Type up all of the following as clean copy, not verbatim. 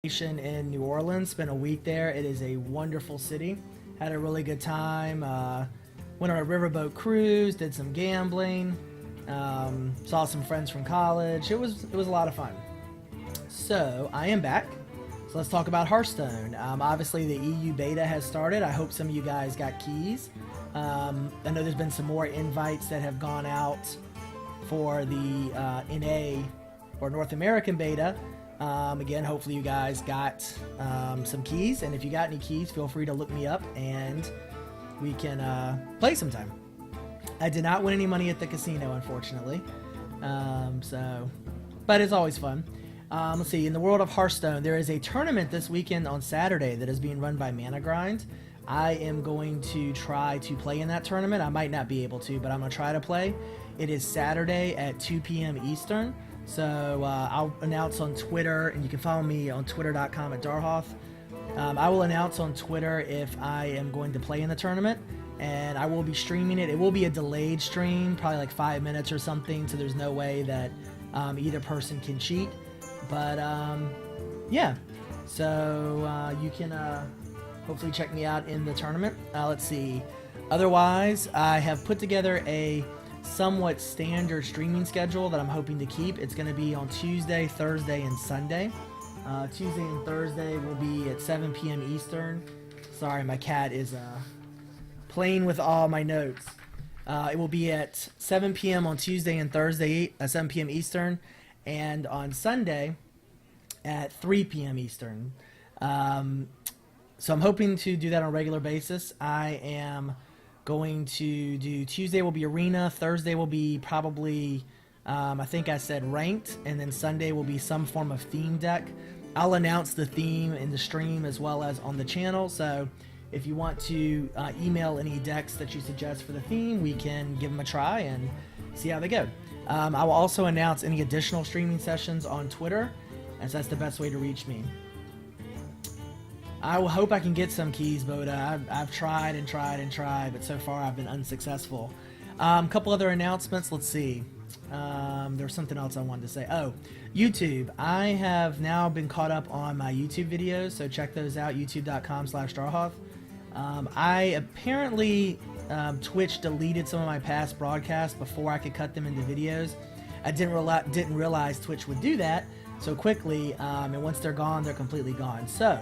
In New Orleans. Spent a week there. It is a wonderful city. Had a really good time. Went on a riverboat cruise. Did some gambling. Saw some friends from college. It was a lot of fun. So I am back. So let's talk about Hearthstone. Obviously, the EU beta has started. I hope some of you guys got keys. I know there's been some more invites that have gone out for the NA or North American beta. Again, hopefully you guys got some keys, and if you got any keys, feel free to look me up and we can play sometime. I did not win any money at the casino, unfortunately, but it's always fun. Let's see, in the world of Hearthstone, there is a tournament this weekend on Saturday that is being run by Mana Grind. I am going to try to play in that tournament. I might not be able to, but I'm going to try to play. It is Saturday at 2 p.m. Eastern. So I'll announce on Twitter, and you can follow me on twitter.com at Darhoth. I will announce on Twitter if I am going to play in the tournament, and I will be streaming it. It will be a delayed stream, probably like 5 minutes or something, so there's no way that either person can cheat. But yeah, so you can hopefully check me out in the tournament. Let's see. Otherwise, I have put together a somewhat standard streaming schedule that I'm hoping to keep. It's going to be on Tuesday, Thursday, and Sunday. Tuesday and Thursday will be at 7 p.m. Eastern. Sorry, my cat is playing with all my notes. It will be at 7 p.m. on Tuesday and Thursday, 7 p.m. Eastern, and on Sunday at 3 p.m. Eastern. So I'm hoping to do that on a regular basis. I am going to do Tuesday will be arena, Thursday will be probably I think I said ranked, and then Sunday will be some form of theme deck. I'll announce the theme in the stream as well as on the channel, so if you want to email any decks that you suggest for the theme, we can give them a try and see how they go. I will also announce any additional streaming sessions on Twitter, as that's the best way to reach me. I will hope I can get some keys, Boda. I've tried and tried and tried, but so far I've been unsuccessful. A couple other announcements. Let's see. There's something else I wanted to say. Oh, YouTube. I have now been caught up on my YouTube videos, so check those out, youtube.com/Darhoth. I apparently, Twitch deleted some of my past broadcasts before I could cut them into videos. I didn't realize Twitch would do that so quickly, and once they're gone, they're completely gone. So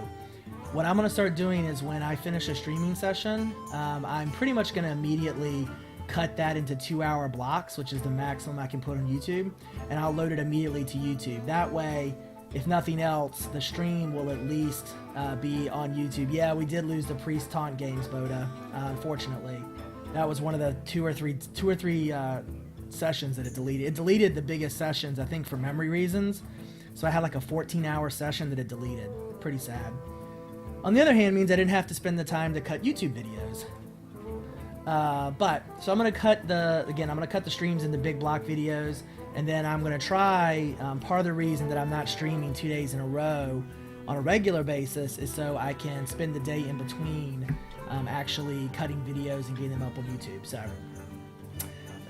what I'm going to start doing is when I finish a streaming session, I'm pretty much going to immediately cut that into 2-hour blocks, which is the maximum I can put on YouTube, and I'll load it immediately to YouTube. That way, if nothing else, the stream will at least be on YouTube. Yeah, we did lose the Priest Taunt games, Boda, unfortunately. That was one of the two or three sessions that it deleted. It deleted the biggest sessions, I think, for memory reasons. So I had like a 14-hour session that it deleted. Pretty sad. On the other hand, means I didn't have to spend the time to cut YouTube videos. So I'm going to cut I'm going to cut the streams into big block videos, and then I'm going to try, part of the reason that I'm not streaming 2 days in a row on a regular basis is so I can spend the day in between actually cutting videos and getting them up on YouTube. So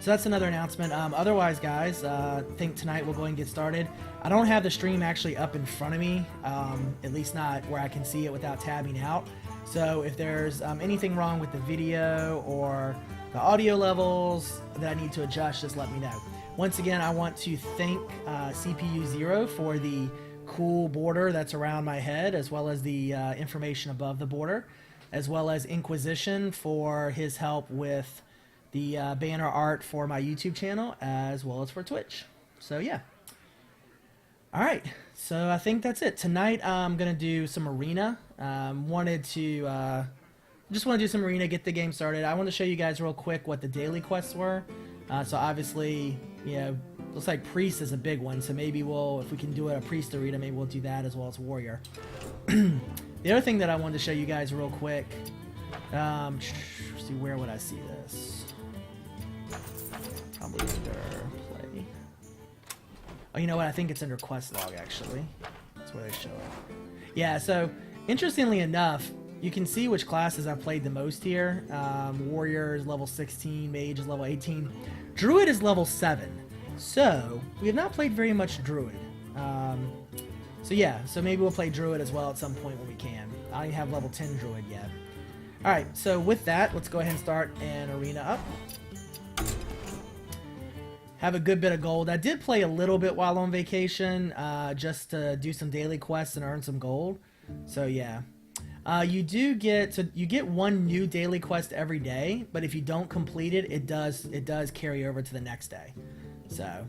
that's another announcement. Otherwise, guys, I think tonight we'll go ahead and get started. I don't have the stream actually up in front of me, at least not where I can see it without tabbing out. So if there's anything wrong with the video or the audio levels that I need to adjust, just let me know. Once again, I want to thank CPU Zero for the cool border that's around my head, as well as the information above the border, as well as Inquisition for his help with the banner art for my YouTube channel, as well as for Twitch. So yeah. Alright, so I think that's it. Tonight I'm going to do some arena. Just want to do some arena, get the game started. I want to show you guys real quick what the daily quests were. So obviously, you know, looks like Priest is a big one, so maybe if we can do a Priest arena, maybe we'll do that as well as Warrior. The other thing that I wanted to show you guys real quick, see, where would I see this? Probably under play. Oh, you know what? I think it's under quest log, actually. That's where they show it. Yeah, so interestingly enough, you can see which classes I've played the most here. Warrior is level 16, Mage is level 18. Druid is level 7. So, we have not played very much Druid. So yeah, so maybe we'll play Druid as well at some point when we can. I don't have level 10 Druid yet. Alright, so with that, let's go ahead and start an arena up. Have a good bit of gold. I did play a little bit while on vacation, just to do some daily quests and earn some gold. So yeah. You get one new daily quest every day, but if you don't complete it, it does carry over to the next day. So,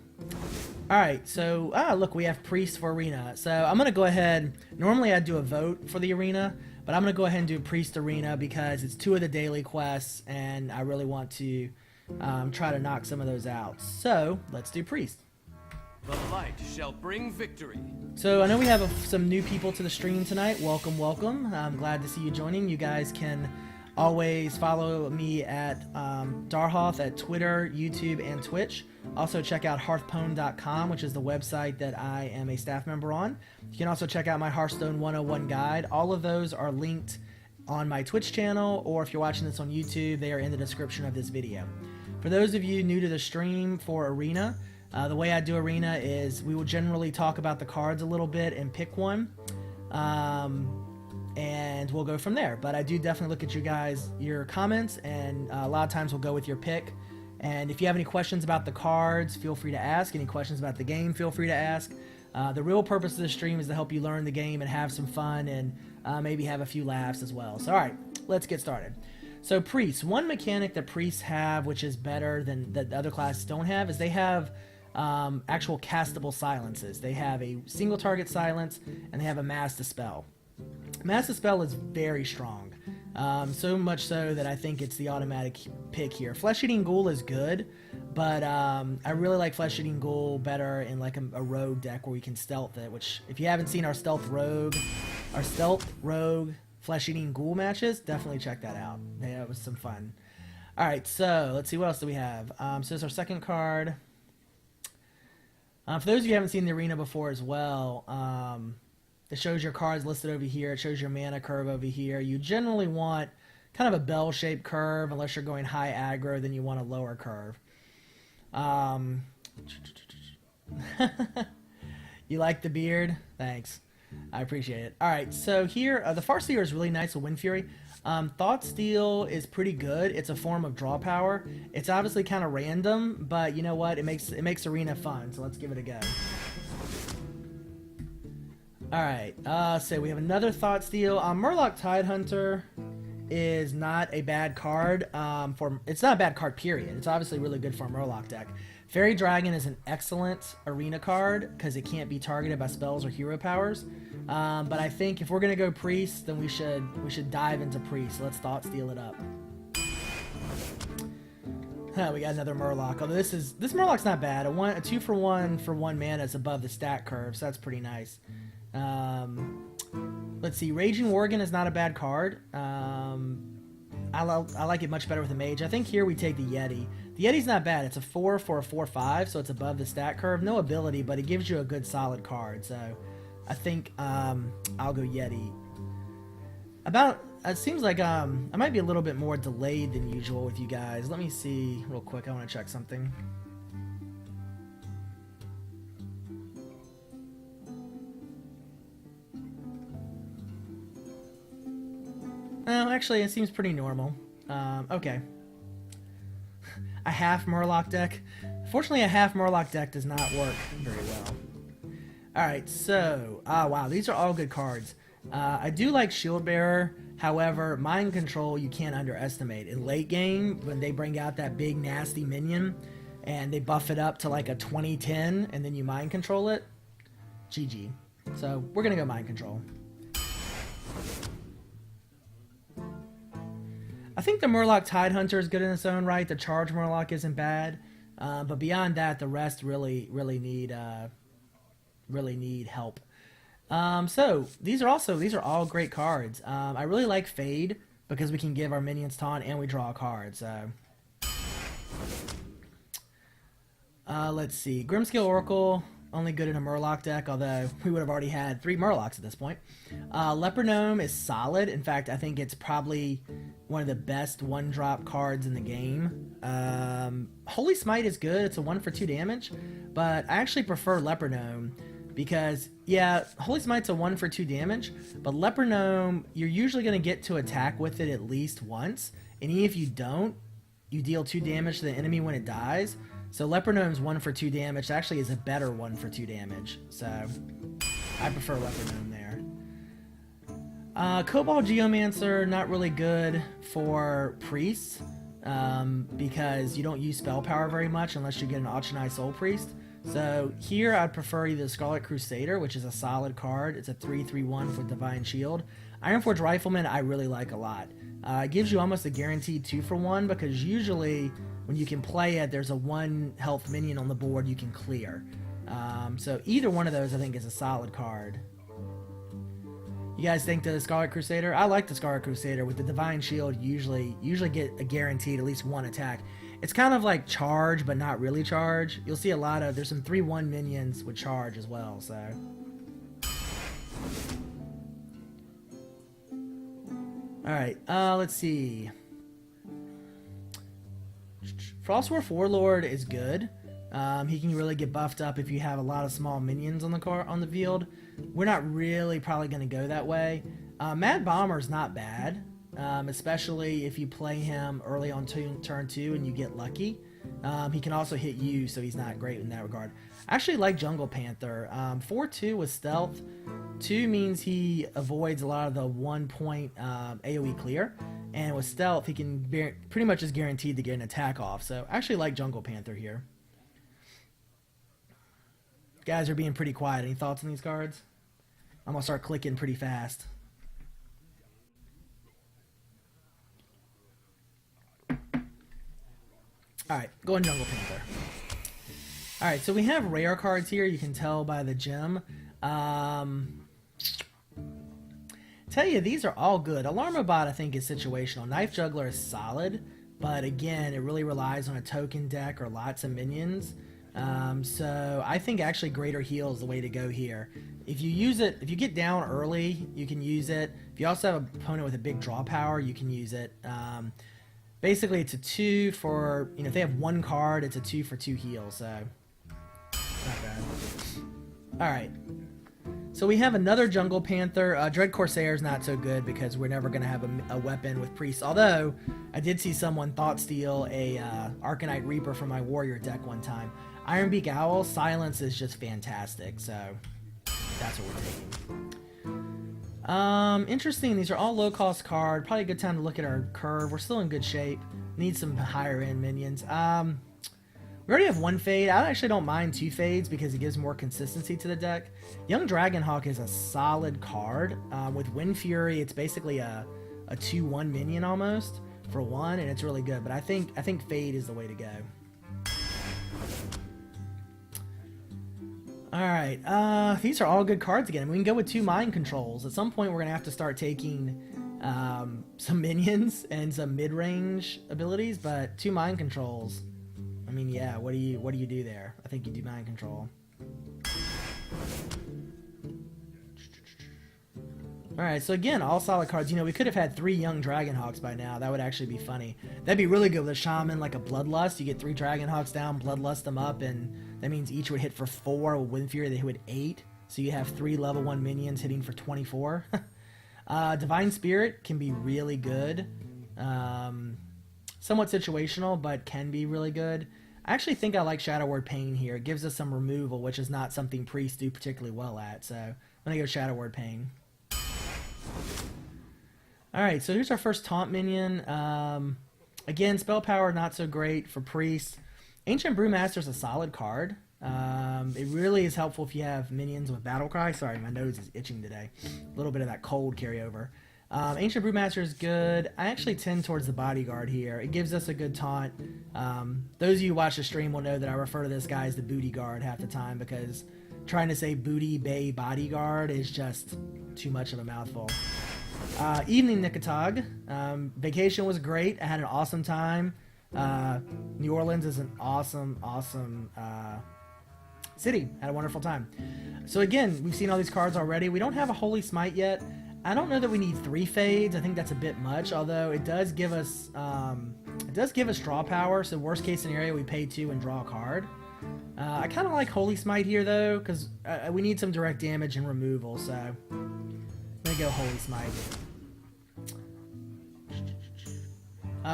alright, so, look, we have Priest for Arena. So, I'm going to go ahead, normally I'd do a vote for the Arena, but I'm going to go ahead and do Priest Arena because it's 2 of the daily quests, and I really want to try to knock some of those out. So, let's do Priest. The light shall bring victory. So, I know we have some new people to the stream tonight. Welcome, welcome. I'm glad to see you joining. You guys can always follow me at Darhoth at Twitter, YouTube, and Twitch. Also check out hearthstone.com, which is the website that I am a staff member on. You can also check out my Hearthstone 101 guide. All of those are linked on my Twitch channel, or if you're watching this on YouTube, they are in the description of this video. For those of you new to the stream for Arena, the way I do Arena is we will generally talk about the cards a little bit and pick one. And we'll go from there. But I do definitely look at your comments, and a lot of times we'll go with your pick. And if you have any questions about the cards, feel free to ask. Any questions about the game, feel free to ask. The real purpose of the stream is to help you learn the game and have some fun, and maybe have a few laughs as well. So alright, let's get started. So Priests, one mechanic that Priests have, which is better than that the other classes don't have, is they have actual castable silences. They have a single target silence, and they have a Mass Dispel. Mass Dispel is very strong, so much so that I think it's the automatic pick here. Flesh Eating Ghoul is good, but I really like Flesh Eating Ghoul better in like a rogue deck where we can stealth it, which if you haven't seen our stealth rogue Flesh Eating Ghoul matches, definitely check that out. Yeah, it was some fun. Alright, so let's see, what else do we have? So this is our second card. For those of you who haven't seen the arena before as well, it shows your cards listed over here. It shows your mana curve over here. You generally want kind of a bell-shaped curve. Unless you're going high aggro, then you want a lower curve. You like the beard? Thanks. I appreciate it. Alright, so here, the Farseer is really nice with Wind Fury. Thoughtsteal is pretty good. It's a form of draw power. It's obviously kind of random, but you know what? It makes Arena fun, so let's give it a go. Alright, so we have another Thoughtsteal. Murloc Tidehunter is not a bad card. It's not a bad card, period. It's obviously really good for a Murloc deck. Fairy Dragon is an excellent arena card because it can't be targeted by spells or hero powers. But I think if we're gonna go Priest, then we should dive into Priest. So let's Thoughtsteal it up. We got another Murloc. Although this Murloc's not bad. A 2-for-1 for 1 mana is above the stat curve, so that's pretty nice. Let's see. Raging Worgen is not a bad card. I like it much better with a mage. I think here we take the Yeti. The Yeti's not bad. It's a 4 for a 4/5, so it's above the stat curve. No ability, but it gives you a good solid card. So I think I'll go Yeti. It seems like I might be a little bit more delayed than usual with you guys. Let me see real quick. I want to check something. Oh, actually, it seems pretty normal. Okay. A half Murloc deck. Fortunately, a half Murloc deck does not work very well. Alright, so... wow, these are all good cards. I do like Shield Bearer. However, Mind Control you can't underestimate. In late game, when they bring out that big nasty minion, and they buff it up to like a 20-10, and then you Mind Control it, GG. So, we're gonna go Mind Control. I think the Murloc Tidehunter is good in its own right. The Charge Murloc isn't bad, but beyond that, the rest really need help. So these are all great cards. I really like Fade because we can give our minions taunt and we draw a card. So let's see, Grimscale Oracle. Only good in a Murloc deck, although we would have already had 3 Murlocs at this point. Leper Gnome is solid. In fact, I think it's probably one of the best 1-drop cards in the game. Holy Smite is good. It's a 1 for 2 damage, but I actually prefer Leper Gnome because, yeah, Holy Smite's a 1 for 2 damage, but Leper Gnome, you're usually going to get to attack with it at least once, and even if you don't, you deal 2 damage to the enemy when it dies. So Leper Gnome's 1 for 2 damage actually is a better 1 for 2 damage, so I prefer Leper Gnome there. Cobalt Geomancer, not really good for priests, because you don't use spell power very much unless you get an Auctionai Soul Priest. So here I'd prefer either the Scarlet Crusader, which is a solid card. It's a 3/3/1 with Divine Shield. Ironforge Rifleman I really like a lot. It gives you almost a guaranteed 2 for 1, because usually when you can play it, there's a 1 health minion on the board you can clear. So either one of those I think is a solid card. You guys think the Scarlet Crusader? I like the Scarlet Crusader. With the Divine Shield, usually get a guaranteed at least 1 attack. It's kind of like charge, but not really charge. You'll see a lot of, there's some 3/1 minions with charge as well, so. Alright, let's see. Frostwolf Warlord is good. He can really get buffed up if you have a lot of small minions on the field. We're not really probably going to go that way. Mad Bomber's not bad, especially if you play him early on turn 2 and you get lucky. He can also hit you, so he's not great in that regard. I actually like Jungle Panther. 4/2 with stealth. 2 means he avoids a lot of the 1-point AoE clear. And with stealth, he can pretty much is guaranteed to get an attack off. So I actually like Jungle Panther here. Guys are being pretty quiet. Any thoughts on these cards? I'm going to start clicking pretty fast. Alright, going Jungle Panther. Alright, so we have rare cards here. You can tell by the gem. Tell you, these are all good. Alarmabot, I think, is situational. Knife Juggler is solid, but again, it really relies on a token deck or lots of minions. So I think actually Greater Heal is the way to go here. If you use it, if you get down early, you can use it. If you also have an opponent with a big draw power, you can use it. Basically, it's a 2 for, if they have 1 card, it's a 2 for 2 heal, so not bad. Alright. So we have another Jungle Panther. Dread Corsair is not so good because we're never going to have a weapon with priests. Although, I did see someone thought steal a Arcanite Reaper from my Warrior deck one time. Ironbeak Owl, Silence is just fantastic, so that's what we're taking. Interesting, these are all low-cost cards. Probably a good time to look at our curve. We're still in good shape. Need some higher-end minions. We already have 1 fade. I actually don't mind 2 fades because it gives more consistency to the deck. Young Dragonhawk is a solid card. With Wind Fury, it's basically a 2/1 minion almost for 1, and it's really good. But I think fade is the way to go. Alright, these are all good cards again. We can go with 2 mind controls. At some point, we're going to have to start taking some minions and some mid-range abilities, but 2 mind controls. I mean, yeah, what do you do there? I think you do mind control. Alright, so again, all solid cards. We could have had 3 young Dragonhawks by now. That would actually be funny. That'd be really good with a Shaman, like a Bloodlust. You get 3 Dragonhawks down, Bloodlust them up, and that means each would hit for 4. With Wind Fury, they hit 8. So you have 3 level 1 minions hitting for 24. Divine Spirit can be really good. Somewhat situational, but can be really good. I actually think I like Shadow Word Pain here. It gives us some removal, which is not something priests do particularly well at. So I'm going to go Shadow Word Pain. Alright, so here's our first taunt minion. Again, spell power not so great for priests. Ancient Brewmaster is a solid card. It really is helpful if you have minions with Battle Cry. Sorry, my nose is itching today. A little bit of that cold carryover. Ancient Brewmaster is good. I actually tend towards the Bodyguard here. It gives us a good taunt. Those of you who watch the stream will know that I refer to this guy as the Booty Guard half the time because trying to say Booty Bay Bodyguard is just too much of a mouthful. Evening Nikotog. Vacation was great. I had an awesome time. New Orleans is an awesome city. Had a wonderful time. So again, we've seen all these cards already. We don't have a Holy Smite yet. I don't know that we need 3 fades. I think that's a bit much, although it does give us draw power. So worst case scenario, we pay 2 and draw a card. I kind of like Holy Smite here, though, because we need some direct damage and removal, so I'm going to go Holy Smite.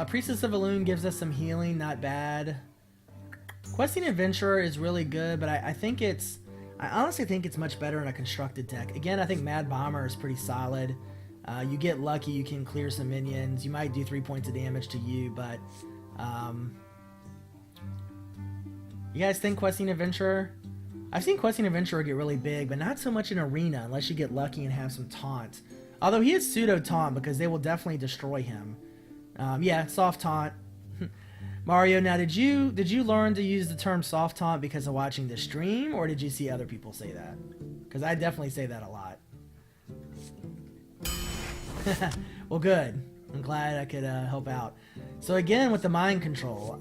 Priestess of Elune gives us some healing, not bad. Questing Adventurer is really good, but I think it's... I honestly think it's much better in a constructed deck. Again, I think Mad Bomber is pretty solid. You get lucky, you can clear some minions. You might do 3 points of damage to you, but... you guys think Questing Adventurer? I've seen Questing Adventurer get really big, but not so much in Arena, unless you get lucky and have some taunt. Although he is pseudo-taunt, because they will definitely destroy him. Yeah, soft taunt. Mario, now did you learn to use the term soft taunt because of watching the stream, or did you see other people say that? Because I definitely say that a lot. Well, good. I'm glad I could help out. So again, with the mind control,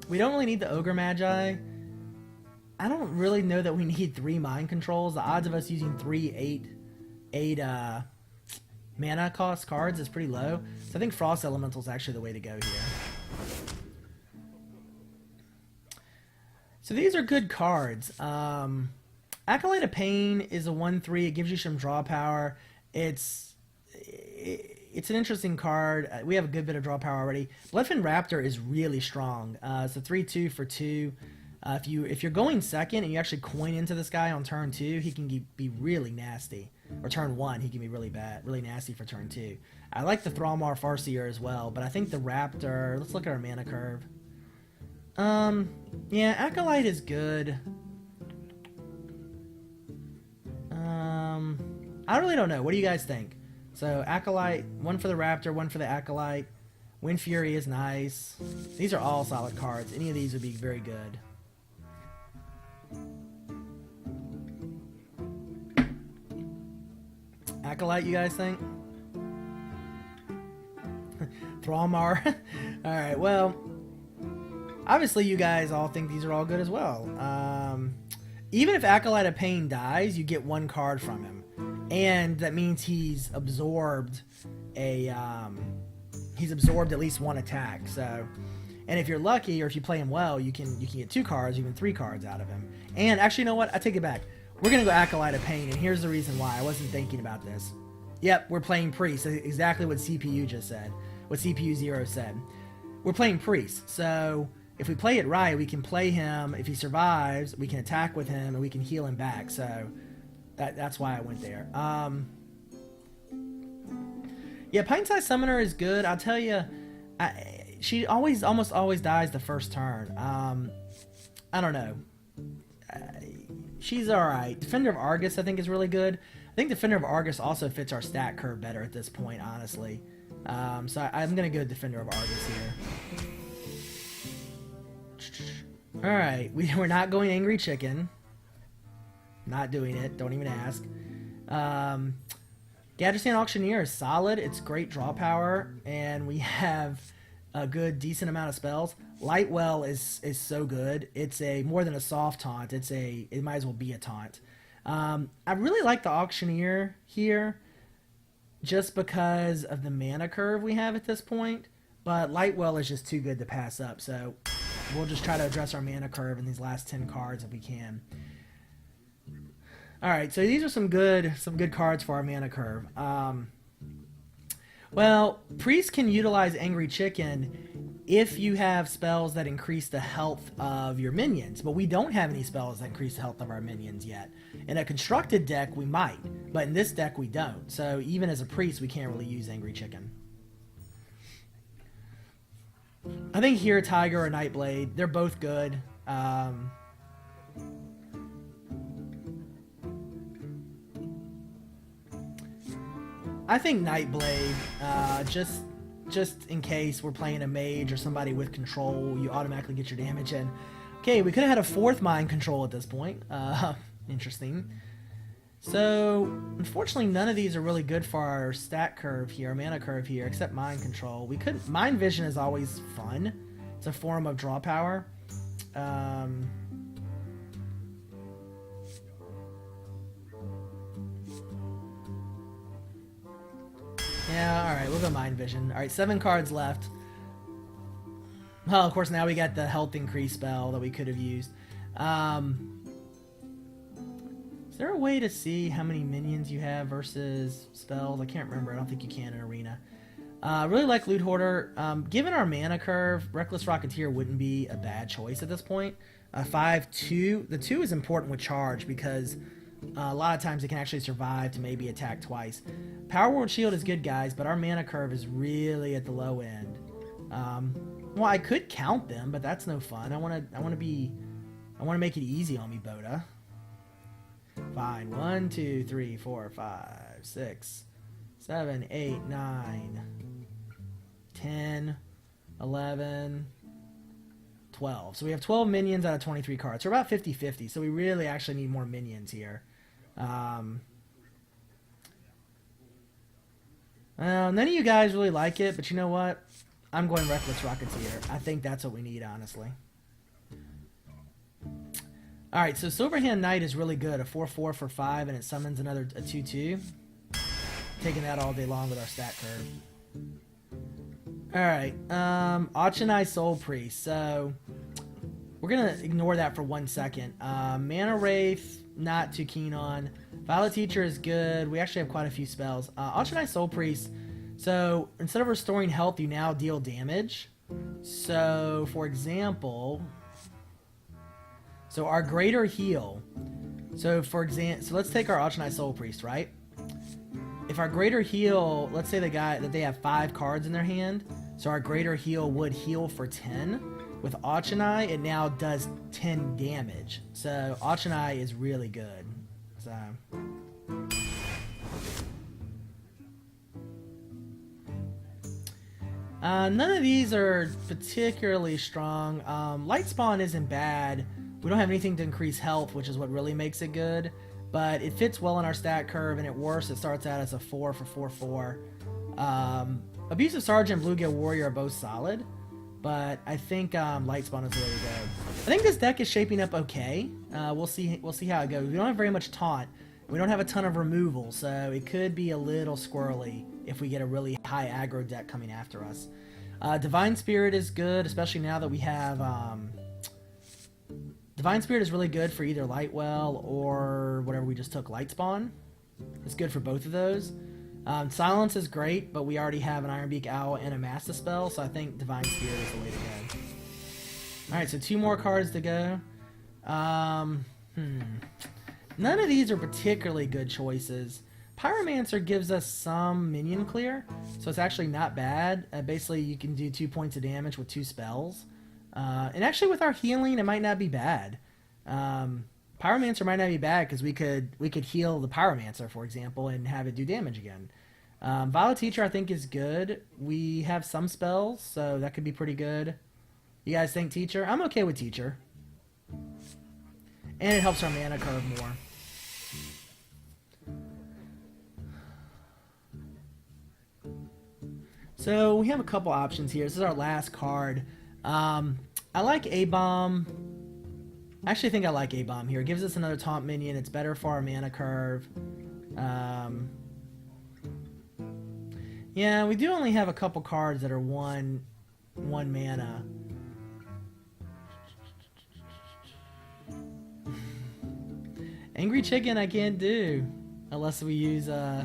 we don't really need the Ogre Magi. I don't really know that we need 3 mind controls. The odds of us using 8 mana cost cards is pretty low. So I think Frost Elemental is actually the way to go here. So these are good cards. Acolyte of Pain is a 1/3. It gives you some draw power. It's an interesting card. We have a good bit of draw power already. Bloodfin Raptor is really strong. It's a 3/2 for 2. If you're going second and you actually coin into this guy on turn 2, he can be really nasty. Or turn 1, he can be really bad, really nasty for turn 2. I like the Thrallmar Farseer as well, but I think the Raptor. Let's look at our mana curve. Yeah, Acolyte is good. I really don't know. What do you guys think? So Acolyte, 1 for the Raptor, 1 for the Acolyte. Wind Fury is nice. These are all solid cards. Any of these would be very good. Acolyte, you guys think? Thrallmar. Alright, well, obviously you guys all think these are all good as well. Even if Acolyte of Pain dies, you get 1 card from him. And that means he's absorbed at least 1 attack. So, and if you're lucky, or if you play him well, you can get 2 cards, even 3 cards out of him. And actually, you know what? I take it back. We're gonna go Acolyte of Pain, and here's the reason why. I wasn't thinking about this. Yep, we're playing Priest. Exactly what CPU just said. What CPU 0 said. We're playing Priest, so if we play it right, we can play him. If he survives, we can attack with him, and we can heal him back. So that's why I went there. Yeah, Pint-Sized Summoner is good. I'll tell you, she almost always dies the first turn. I don't know. She's alright. Defender of Argus, I think, is really good. I think Defender of Argus also fits our stat curve better at this point, honestly. So I'm going to go Defender of Argus here. Alright, we're not going Angry Chicken. Not doing it. Don't even ask. Gadgetzan Auctioneer is solid. It's great draw power, and we have a good, decent amount of spells. Lightwell is so good. It's more than a soft taunt. It might as well be a taunt. I really like the Auctioneer here, just because of the mana curve we have at this point. But Lightwell is just too good to pass up. So we'll just try to address our mana curve in these last 10 cards if we can. All right, so these are some good cards for our mana curve. Well, Priest can utilize Angry Chicken if you have spells that increase the health of your minions, but we don't have any spells that increase the health of our minions yet. In a constructed deck, we might, but in this deck, we don't. So even as a Priest, we can't really use Angry Chicken. I think here, Tiger or Nightblade, they're both good. I think Nightblade, just in case we're playing a mage or somebody with control, you automatically get your damage in. Okay, we could have had a 4th mind control at this point. Interesting. So, unfortunately, none of these are really good for our stat curve here, our mana curve here, except mind control. Mind vision is always fun. It's a form of draw power. Yeah, alright, we'll go Mind Vision. Alright, 7 cards left. Well, of course, now we got the health increase spell that we could have used. Is there a way to see how many minions you have versus spells? I can't remember. I don't think you can in Arena. I really like Loot Hoarder. Given our mana curve, Reckless Rocketeer wouldn't be a bad choice at this point. 5-2. The 2 is important with charge because a lot of times it can actually survive to maybe attack twice. Power Word Shield is good, guys, but our mana curve is really at the low end. Well, I could count them, but that's no fun. I want to make it easy on me, Boda. Fine. 1, 2, 3, 4, 5, 6, 7, 8, 9, 10, 11, 12. So we have 12 minions out of 23 cards. So we're about 50-50. So we really actually need more minions here. None of you guys really like it, but you know what? I'm going Reckless Rocketeer. I think that's what we need, honestly. Alright, so Silverhand Knight is really good. A 4-4 for 5, and it summons another 2-2. Taking that all day long with our stat curve. Alright, Auctionai Soul Priest. So, we're going to ignore that for 1 second. Mana Wraith, not too keen on. Violet Teacher is good. We actually have quite a few spells. Auctionai Soul Priest. So, instead of restoring health, you now deal damage. So, for example... So our greater heal. So let's take our Auctionai Soul Priest, right? If our greater heal, let's say they have 5 cards in their hand, so our greater heal would heal for 10. With Auctionai, it now does 10 damage. So Auctionai is really good. So none of these are particularly strong. Lightspawn isn't bad. We don't have anything to increase health, which is what really makes it good. But it fits well in our stat curve, and at worst, it starts out as a 4 for 4-4. Abusive Sergeant and Bluegill Warrior are both solid, but I think Lightspawn is really good. I think this deck is shaping up okay. We'll see how it goes. We don't have very much taunt. We don't have a ton of removal, so it could be a little squirrely if we get a really high aggro deck coming after us. Divine Spirit is good, especially now that we have... Divine Spirit is really good for either Lightwell or whatever we just took, Lightspawn. It's good for both of those. Silence is great, but we already have an Ironbeak Owl and a Master Spell, so I think Divine Spirit is the way to go. Alright, so 2 more cards to go. None of these are particularly good choices. Pyromancer gives us some minion clear, so it's actually not bad. Basically, you can do 2 points of damage with 2 spells. And actually with our healing, it might not be bad. Pyromancer might not be bad because we could heal the Pyromancer, for example, and have it do damage again. Violet Teacher I think is good. We have some spells, so that could be pretty good. You guys think Teacher? I'm okay with Teacher. And it helps our mana curve more. So we have a couple options here. This is our last card. I like A-Bomb. I actually think I like A-Bomb here. It gives us another taunt minion. It's better for our mana curve. Yeah, we do only have a couple cards that are one mana. Angry Chicken I can't do. Unless we use, I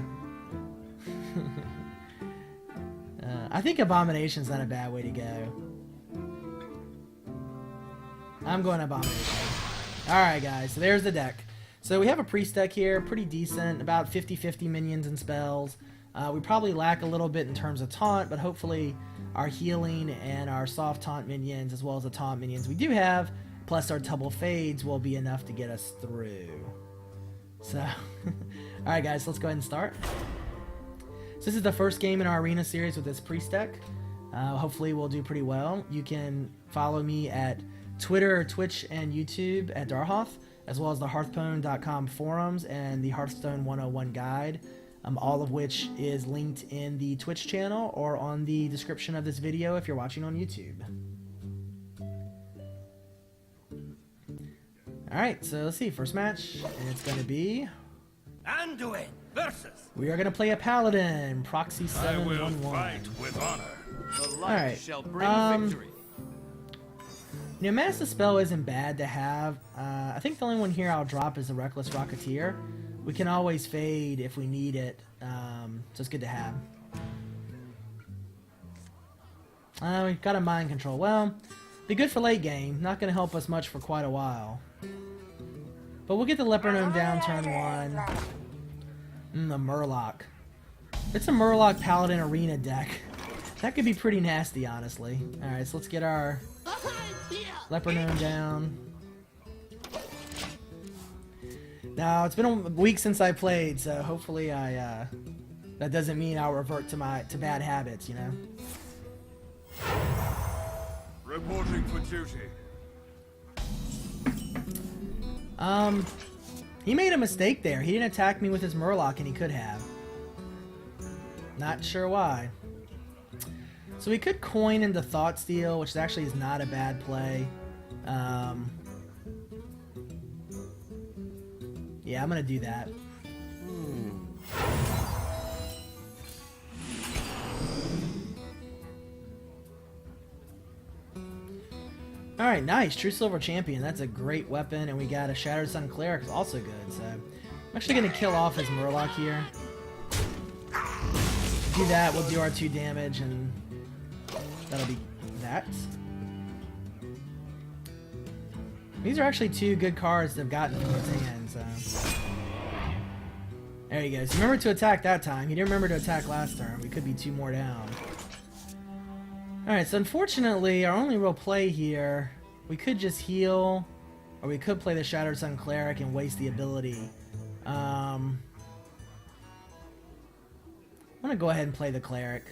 think Abomination's not a bad way to go. I'm going Abomination. Alright guys, so there's the deck. So we have a Priest deck here, pretty decent, about 50-50 minions and spells. We probably lack a little bit in terms of taunt, but hopefully our healing and our soft taunt minions, as well as the taunt minions we do have, plus our double fades, will be enough to get us through. So, alright guys, let's go ahead and start. So this is the first game in our Arena series with this Priest deck. Hopefully we'll do pretty well. You can follow me at Twitter, Twitch, and YouTube at Darhoth, as well as the Hearthstone.com forums and the Hearthstone 101 guide, all of which is linked in the Twitch channel or on the description of this video if you're watching on YouTube. Alright, so let's see, first match, and it's going to be... Anduin versus... We are going to play a Paladin, Proxy 711. I will fight with honor. The light Alright, shall bring victory. You know, Master Spell isn't bad to have. I think the only one here I'll drop is the Reckless Rocketeer. We can always fade if we need it, so it's good to have. We've got a Mind Control. Well, be good for late game. Not going to help us much for quite a while. But we'll get the Leper Gnome down turn 1. The Murloc. It's a Murloc Paladin Arena deck. That could be pretty nasty, honestly. Alright, so let's get our Leper Gnome down. Now, it's been a week since I played, so hopefully that doesn't mean I'll revert to bad habits, you know? Reporting for duty. He made a mistake there. He didn't attack me with his Murloc, and he could have. Not sure why. So we could coin into Thought Steal, which actually is not a bad play. Yeah, I'm gonna do that. Alright, nice. True Silver Champion. That's a great weapon. And we got a Shattered Sun Cleric, also good. So I'm actually going to kill off his Murloc here. Do that, we'll do our 2 damage, and that'll be that. These are actually 2 good cards that have gotten from his hand, so... There you go. So remember to attack that time. He didn't remember to attack last turn. We could be 2 more down. Alright, so unfortunately, our only real play here, we could just heal, or we could play the Shattered Sun Cleric and waste the ability. I'm gonna go ahead and play the Cleric.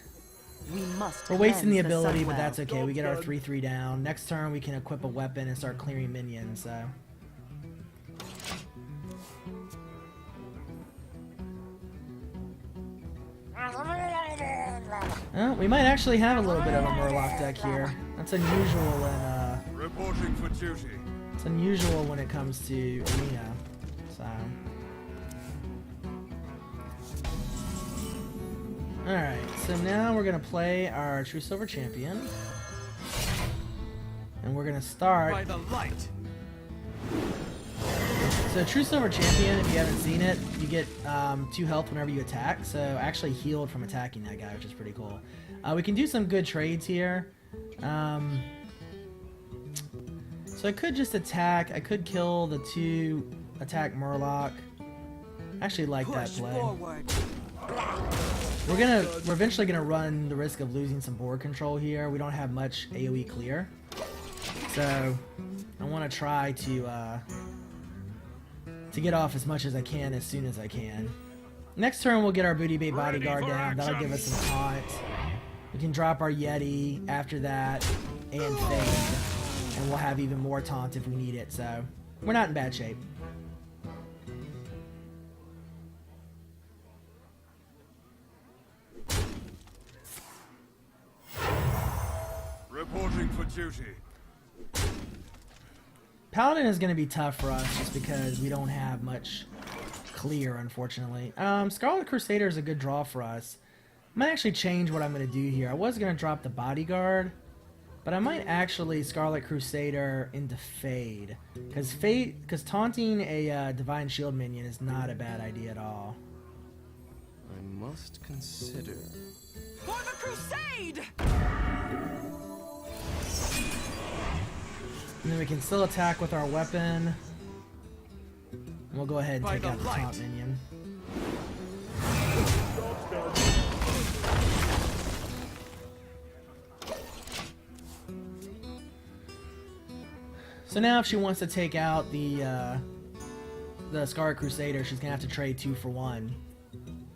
We're wasting the ability, but that's okay. We get our 3/3 down. Next turn, we can equip a weapon and start clearing minions, so... Well, we might actually have a little bit of a Murloc deck here. That's unusual in, Reporting for duty. it's unusual when it comes to Arena, so... Alright, so now we're gonna play our True Silver Champion. And we're gonna start... By the light. So True Silver Champion, if you haven't seen it, you get 2 health whenever you attack, so I actually healed from attacking that guy, which is pretty cool. We can do some good trades here. So I could just attack, I could kill the 2 attack Murloc. I actually like that play. We're eventually gonna run the risk of losing some board control here. We don't have much AoE clear. So I wanna try to get off as much as I can as soon as I can. Next turn we'll get our Booty Bait Bodyguard down. That'll give us some taunt. We can drop our Yeti after that and fade. And we'll have even more taunt if we need it, so we're not in bad shape. Reporting for duty. Paladin is going to be tough for us just because we don't have much clear, unfortunately. Scarlet Crusader is a good draw for us. I might actually change what I'm going to do here. I was going to drop the Bodyguard, but I might actually Scarlet Crusader into Fade. Because taunting a Divine Shield minion is not a bad idea at all. I must consider... For the crusade! And then we can still attack with our weapon. And we'll go ahead and take out the taunt minion. So now if she wants to take out the Scarlet Crusader, she's going to have to trade 2 for 1.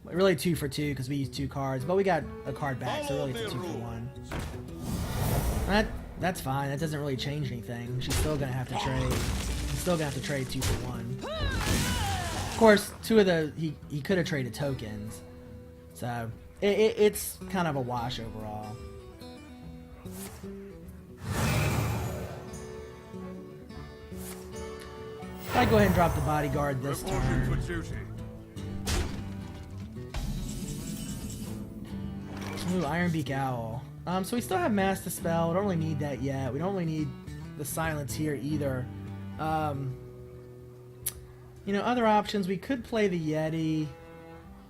Really 2 for 2 because we used 2 cards, but we got a card back, so really it's a 2 for 1. That's fine. That doesn't really change anything. She's still gonna have to trade. She's still gonna have to trade 2 for 1. Of course, 2 of the he could have traded tokens, so it's kind of a wash overall. I go ahead and drop the Bodyguard this turn. Ooh, Ironbeak Owl. So we still have Mass Dispel. We don't really need that yet. We don't really need the silence here either. You know, other options, we could play the Yeti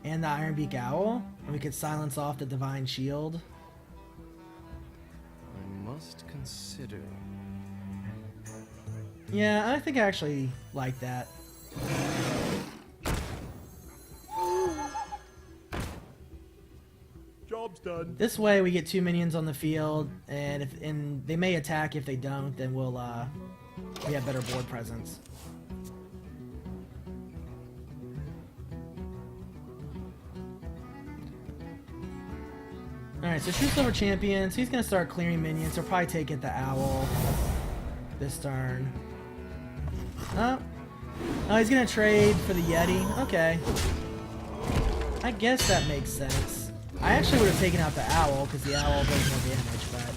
and the Ironbeak Owl, and we could silence off the Divine Shield. I must consider. Yeah, I think I actually like that. Job's done. This way we get 2 minions on the field, and they may attack. If they don't, then we have better board presence. Alright, so True Silver Champion, so he's going to start clearing minions. He'll probably take it the Owl this turn. Oh, he's going to trade for the Yeti. Okay. I guess that makes sense. I actually would have taken out the Owl, because the Owl does more damage, but...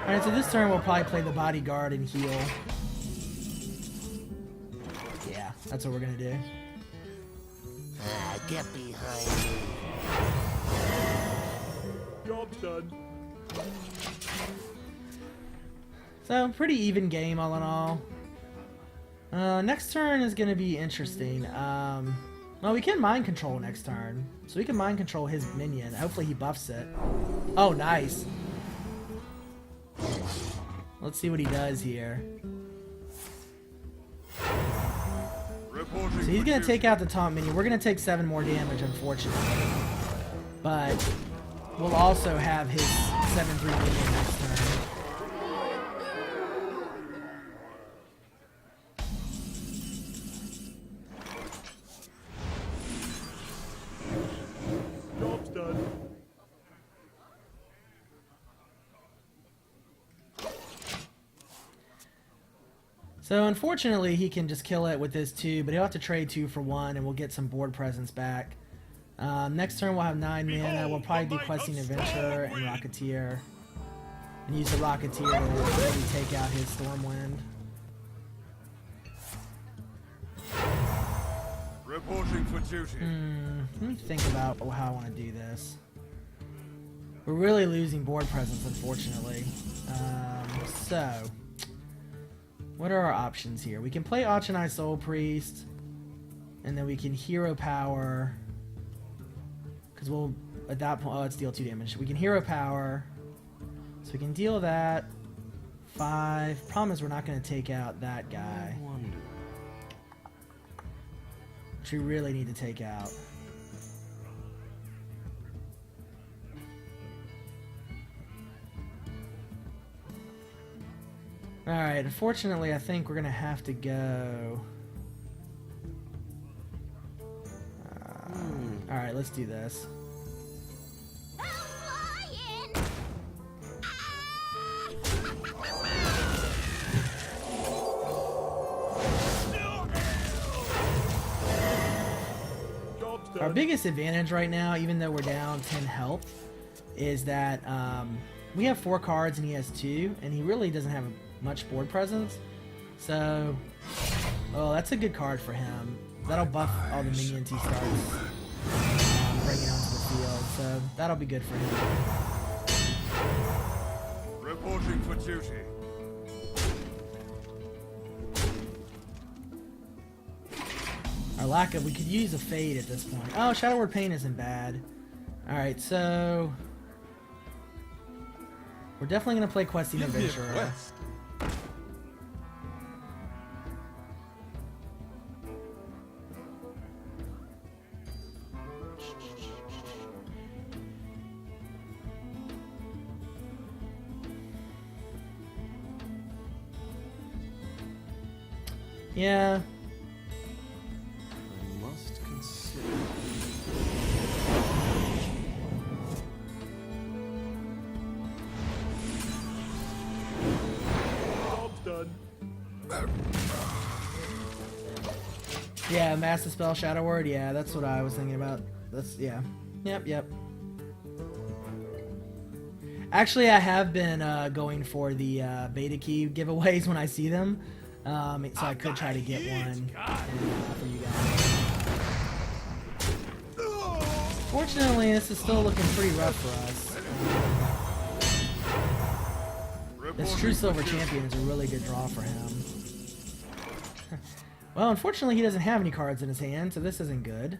Alright, so this turn we'll probably play the Bodyguard and heal. Yeah, that's what we're going to do. Get behind me. Job's done. So, pretty even game all in all. Next turn is going to be interesting. Well, we can mind control next turn. So we can mind control his minion. Hopefully he buffs it. Oh, nice. Let's see what he does here. So he's going to take out the taunt minion. We're going to take 7 more damage, unfortunately. But we'll also have his 7/3 minion next turn. Job's done. So unfortunately, he can just kill it with this 2, but he'll have to trade 2 for 1, and we'll get some board presence back. Next turn we'll have 9 mana. We'll probably do Questing Adventurer and Rocketeer, and use the Rocketeer to maybe take out his Stormwind. Reporting for duty. Let me think about how I want to do this. We're really losing board presence, unfortunately. So, what are our options here? We can play Auctionized Soul Priest, and then we can Hero Power, because we'll, at that point, let's deal 2 damage. We can Hero Power, so we can deal that. 5. Problem is we're not going to take out that guy, which we really need to take out. Alright, unfortunately, I think we're going to have to go... Alright, let's do this. Our biggest advantage right now, even though we're down 10 health, is that we have 4 cards and he has 2, and he really doesn't have much board presence. So, oh, that's a good card for him. That'll buff all the minions he starts bringing onto the field, so that'll be good for him. Reporting for duty. Our lack of, we could use a Fade at this point. Oh, Shadow Word Pain isn't bad. Alright, so we're definitely going to play Questing Adventurer. Yeah. I must consider. Job's done. Yeah, Master Spell, Shadow Word. Yeah, that's what I was thinking about. That's, yeah. Yep. Actually, I have been going for the beta key giveaways when I see them. So I could try to get one for you guys. Unfortunately, this is still looking pretty rough for us. This True Silver Champion is a really good draw for him. Well, unfortunately, he doesn't have any cards in his hand, so this isn't good.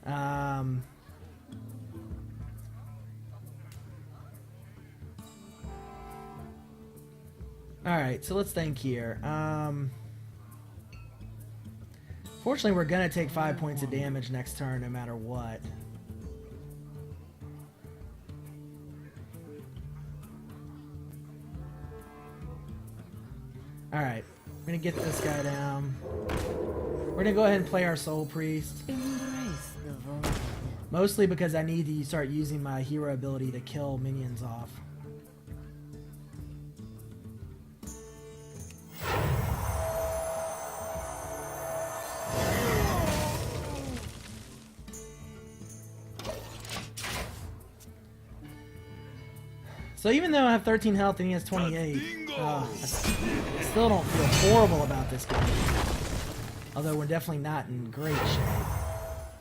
Alright, so let's think here. Fortunately, we're going to take 5 points of damage next turn no matter what. Alright, I'm going to get this guy down. We're going to go ahead and play our Soul Priest. Embrace the void. Mostly because I need to start using my hero ability to kill minions off. So even though I have 13 health and he has 28, I still don't feel horrible about this game. Although we're definitely not in great shape.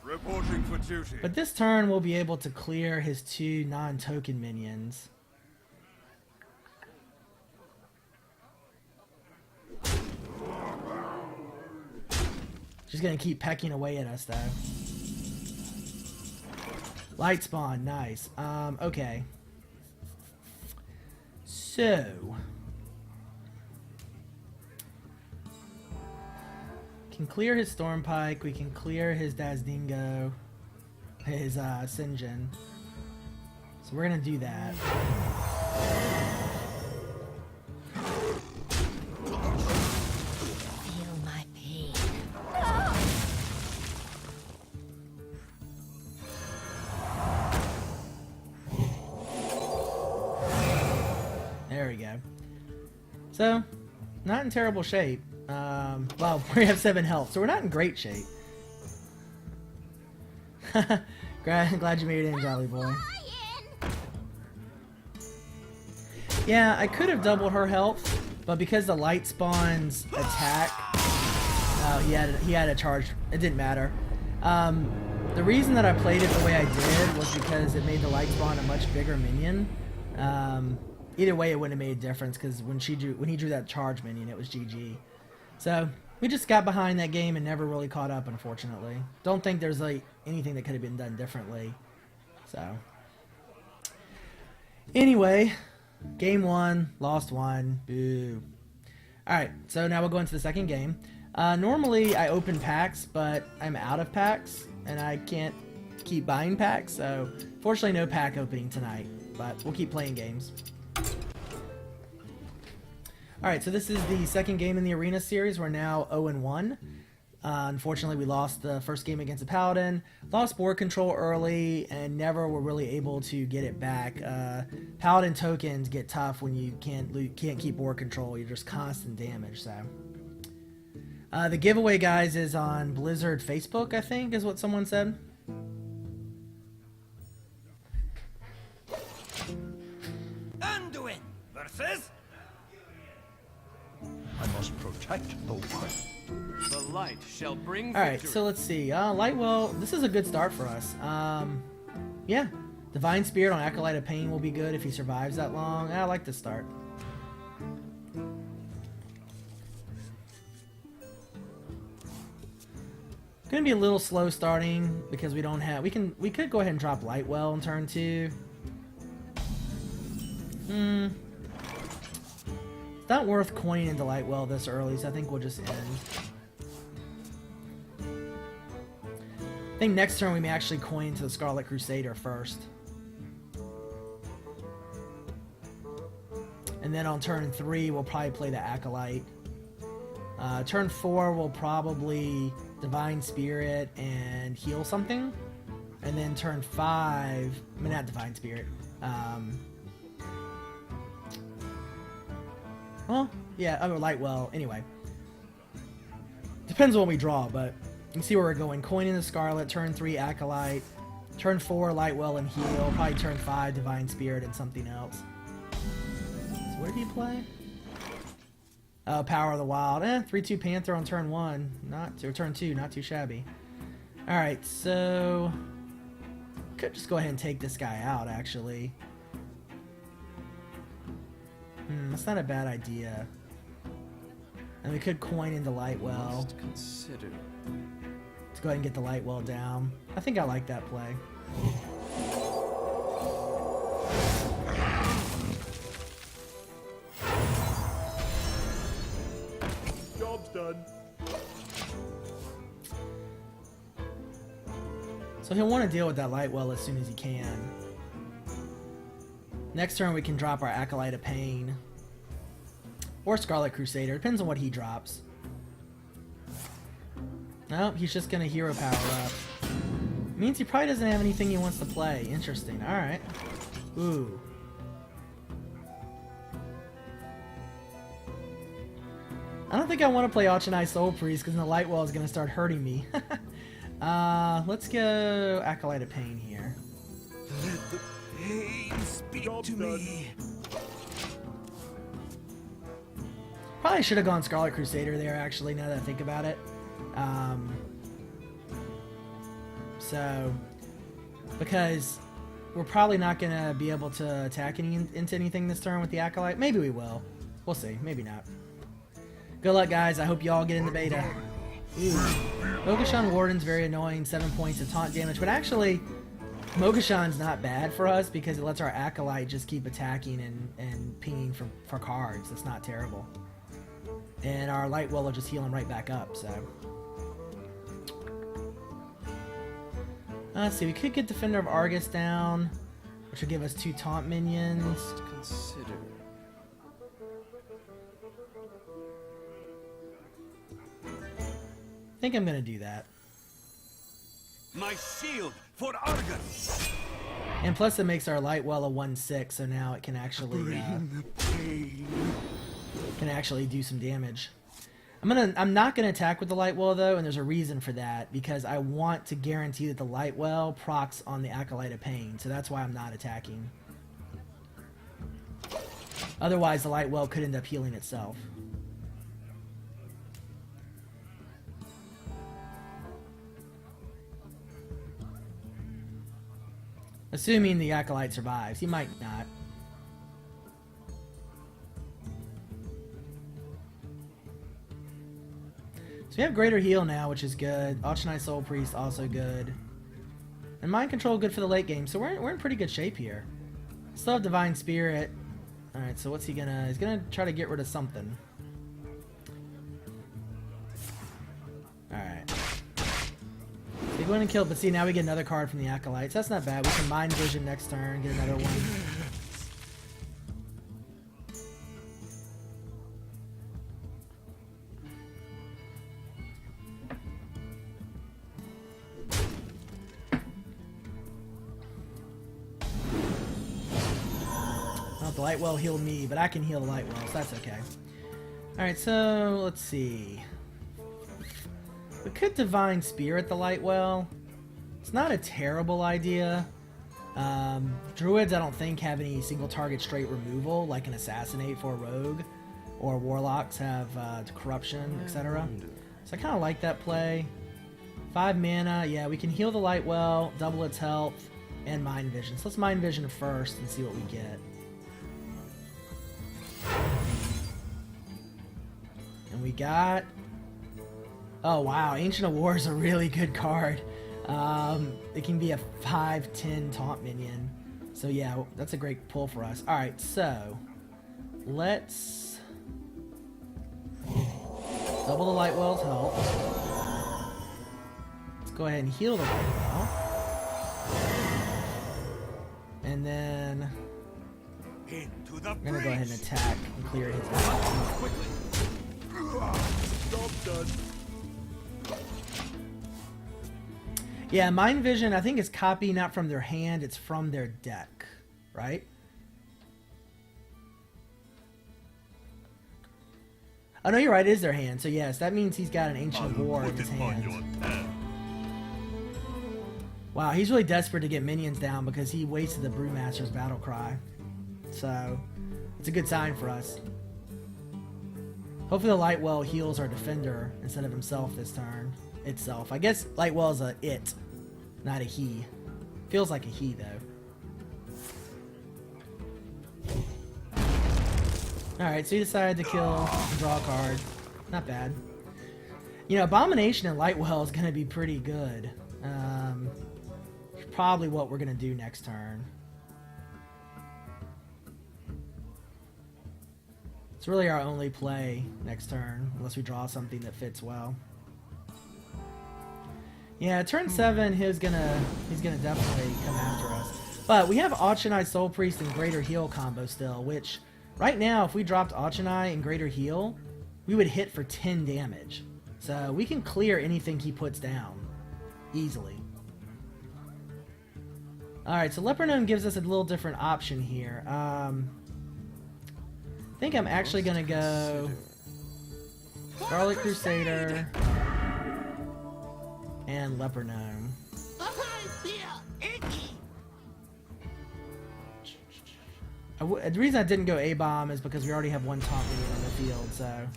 Reporting for duty. But this turn we'll be able to clear his 2 non-token minions. She's gonna keep pecking away at us though. Light spawn, nice. Okay. So can clear his Stormpike, we can clear his Dazdingo, his Sinjin. So we're gonna do that. Feel my pain. There we go. So, not in terrible shape. Well, we have 7 health, so we're not in great shape. Glad you made it in, Jolly Boy. Yeah, I could have doubled her health, but because the light spawn's attack, he had a charge. It didn't matter. The reason that I played it the way I did was because it made the light spawn a much bigger minion. Either way, it wouldn't have made a difference because when he drew that charge minion, it was GG. So we just got behind that game and never really caught up, unfortunately. Don't think there's like anything that could have been done differently. So anyway, game 1, lost 1. Boo. All right, so now we'll go into the second game. Normally I open packs, but I'm out of packs and I can't keep buying packs. So fortunately, no pack opening tonight, but we'll keep playing games. Alright, so this is the second game in the Arena series. We're now 0-1. Unfortunately, we lost the first game against a Paladin, lost board control early, and never were really able to get it back. Paladin tokens get tough when you can't keep board control. You're just constant damage, so. The giveaway, guys, is on Blizzard Facebook, I think, is what someone said. Anduin versus I must protect the one. The light shall bring Alright, victory. so let's see. Lightwell, this is a good start for us. Yeah. Divine Spirit on Acolyte of Pain will be good if he survives that long. I like this start. Gonna be a little slow starting because we don't have... We could go ahead and drop Lightwell in turn 2. It's not worth coining into Lightwell this early, so I think we'll just end. I think next turn we may actually coin into the Scarlet Crusader first. And then on turn 3 we'll probably play the Acolyte. Turn 4 we'll probably Divine Spirit and heal something. And then turn 5... I mean, not Divine Spirit. Well, yeah, oh, Lightwell. Anyway. Depends on what we draw, but you can see where we're going. Coin in the Scarlet, turn 3 Acolyte, turn 4 Lightwell and heal, probably turn 5 Divine Spirit and something else. So where do you play? Oh, Power of the Wild. 3-2 Panther on turn 1. Or turn 2, not too shabby. Alright, so... Could just go ahead and take this guy out, actually. That's not a bad idea. And we could coin into Lightwell. Must consider. Let's go ahead and get the Lightwell down. I think I like that play. Job's done. So he'll want to deal with that Lightwell as soon as he can. Next turn we can drop our Acolyte of Pain. Or Scarlet Crusader, depends on what he drops. Nope, he's just gonna hero power up. Means he probably doesn't have anything he wants to play. Interesting, alright. Ooh. I don't think I want to play Auctionized Soul Priest because the Lightwell is gonna start hurting me. Let's go Acolyte of Pain here. Let the pain speak Job's to done. me. Probably should have gone Scarlet Crusader there, actually, now that I think about it. Because we're probably not going to be able to attack into anything this turn with the Acolyte. Maybe we will. We'll see. Maybe not. Good luck, guys. I hope you all get in the beta. Ooh. Mogashan Warden's very annoying. 7 points of taunt damage. But actually, Mogashan's not bad for us because it lets our Acolyte just keep attacking and pinging for cards. That's not terrible. And our Lightwell will just heal him right back up, so. Let's see, we could get Defender of Argus down, which will give us 2 taunt minions. Must consider. I think I'm gonna do that. My shield for Argus. And plus it makes our Lightwell a 1/6, so now it can actually Bring the pain. do some damage. I'm not gonna attack with the Lightwell though, and there's a reason for that, because I want to guarantee that the Lightwell procs on the Acolyte of Pain, so that's why I'm not attacking. Otherwise the Lightwell could end up healing itself. Assuming the Acolyte survives. He might not. So we have Greater Heal now, which is good. Auctionized Soul Priest, also good. And Mind Control, good for the late game. So we're in pretty good shape here. Still have Divine Spirit. Alright, so what's he gonna... He's gonna try to get rid of something. Alright. So he went and killed, but see, now we get another card from the Acolytes. That's not bad. We can Mind Vision next turn, get another one. The Lightwell healed me, but I can heal the Lightwell, so that's okay. Alright, so let's see. We could Divine Spirit the Lightwell. It's not a terrible idea. Druids, I don't think, have any single target straight removal, like an Assassinate for a Rogue, or Warlocks have Corruption, etc. So I kind of like that play. 5 mana, yeah, we can heal the Lightwell, double its health, and Mind Vision. So let's Mind Vision first and see what we get. And we got... Oh wow, Ancient of War is a really good card. It can be a 5/10 taunt minion. So yeah, that's a great pull for us. Alright, so... Let's... double the Lightwell's health. Let's go ahead and heal the Lightwell. And then... Into the I'm gonna go ahead and breach. attack and clear his health. Quickly. Job's done. Yeah, Mind Vision, I think it's copy not from their hand, it's from their deck, right? Oh no, you're right, it is their hand. So yes, that means he's got an Ancient War in his hand. Wow, he's really desperate to get minions down because he wasted the Brewmaster's Battle Cry. So, it's a good sign for us. Hopefully the Lightwell heals our defender instead of himself this turn. Itself. I guess Lightwell is a it, not a he. Feels like a he, though. Alright, so you decided to kill and draw a card. Not bad. You know, Abomination and Lightwell is going to be pretty good. Probably what we're going to do next turn. It's really our only play next turn, unless we draw something that fits well. Yeah, turn 7, he's gonna definitely come after us. But we have Auctionai Soul Priest and Greater Heal combo still, which right now, if we dropped Auctionai and Greater Heal, we would hit for 10 damage. So we can clear anything he puts down easily. Alright, so Leper Gnome gives us a little different option here. I think I'm actually gonna go Scarlet Crusader and Leper Gnome. The reason I didn't go A-Bomb is because we already have one taunt minion on the field, so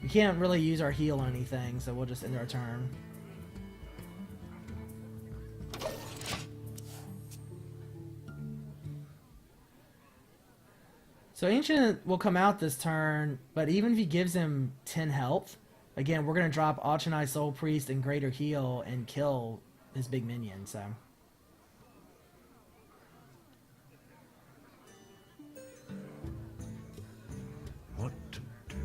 we can't really use our heal on anything, so we'll just end our turn. So Ancient will come out this turn, but even if he gives him 10 health, again, we're going to drop Auctionai Soul Priest and Greater Heal and kill his big minion, so. What to do?